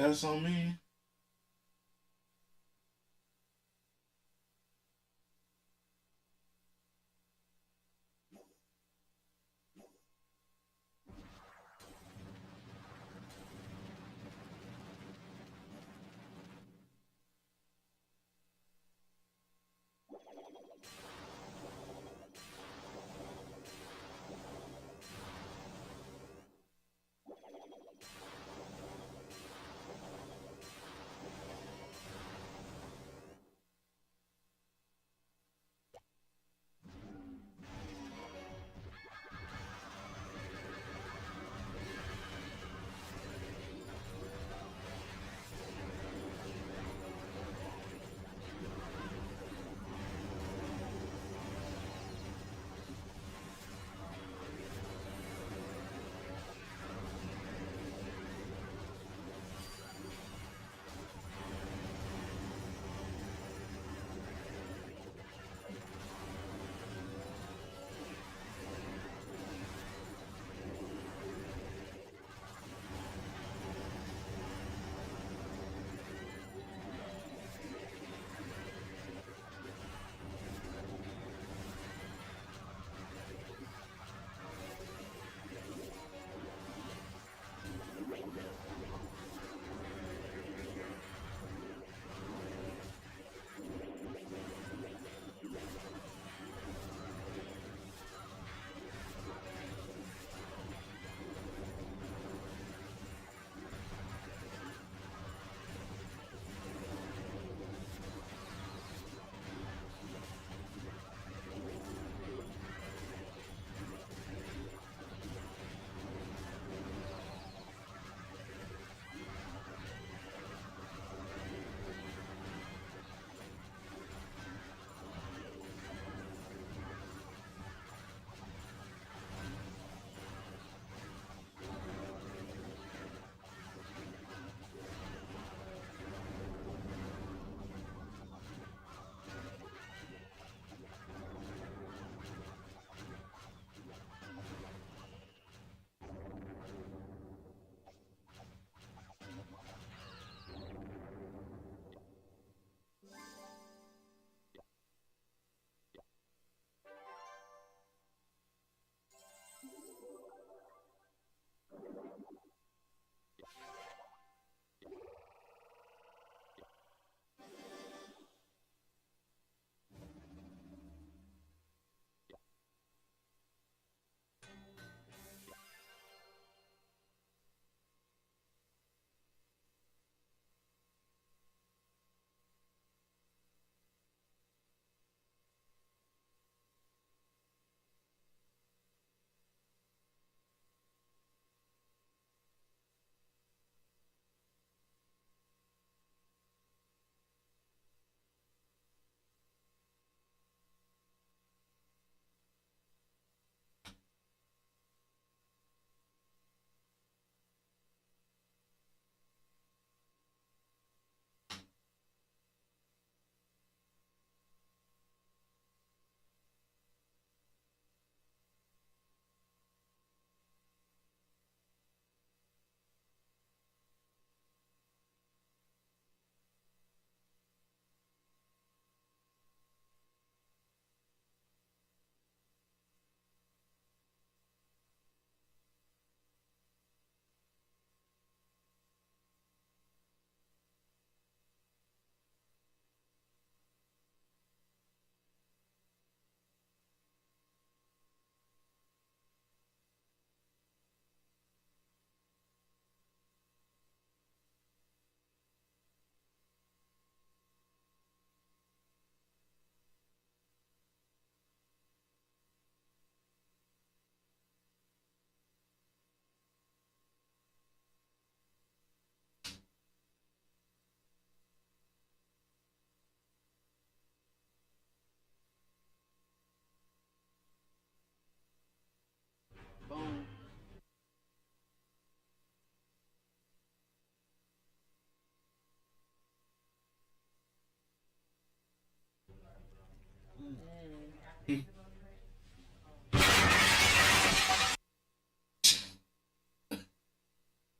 That's on me.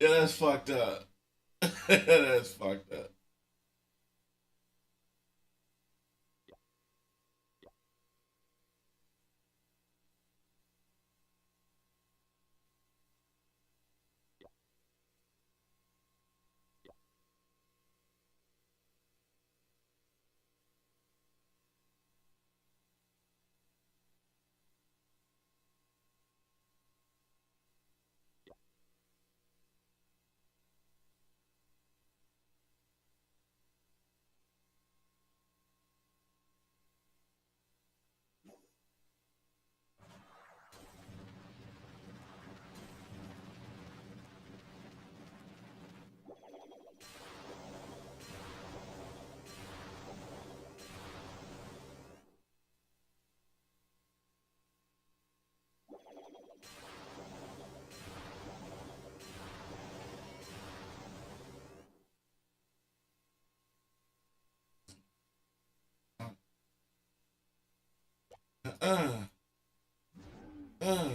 Yeah, that's fucked up. That's fucked up. Uh. Uh.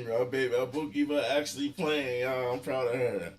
Our baby, our bookkeeper actually playing. Y'all, I'm proud of her.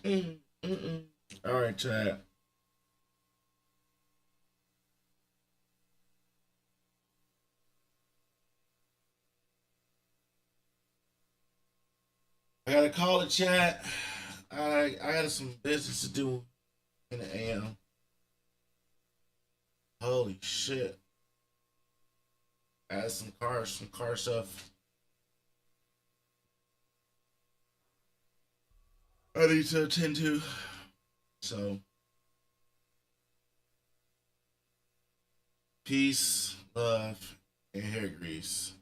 All right, chat. I gotta call the chat. I got some business to do in the AM. Holy shit. I had some car stuff. I need to attend to. So, peace, love, and hair grease.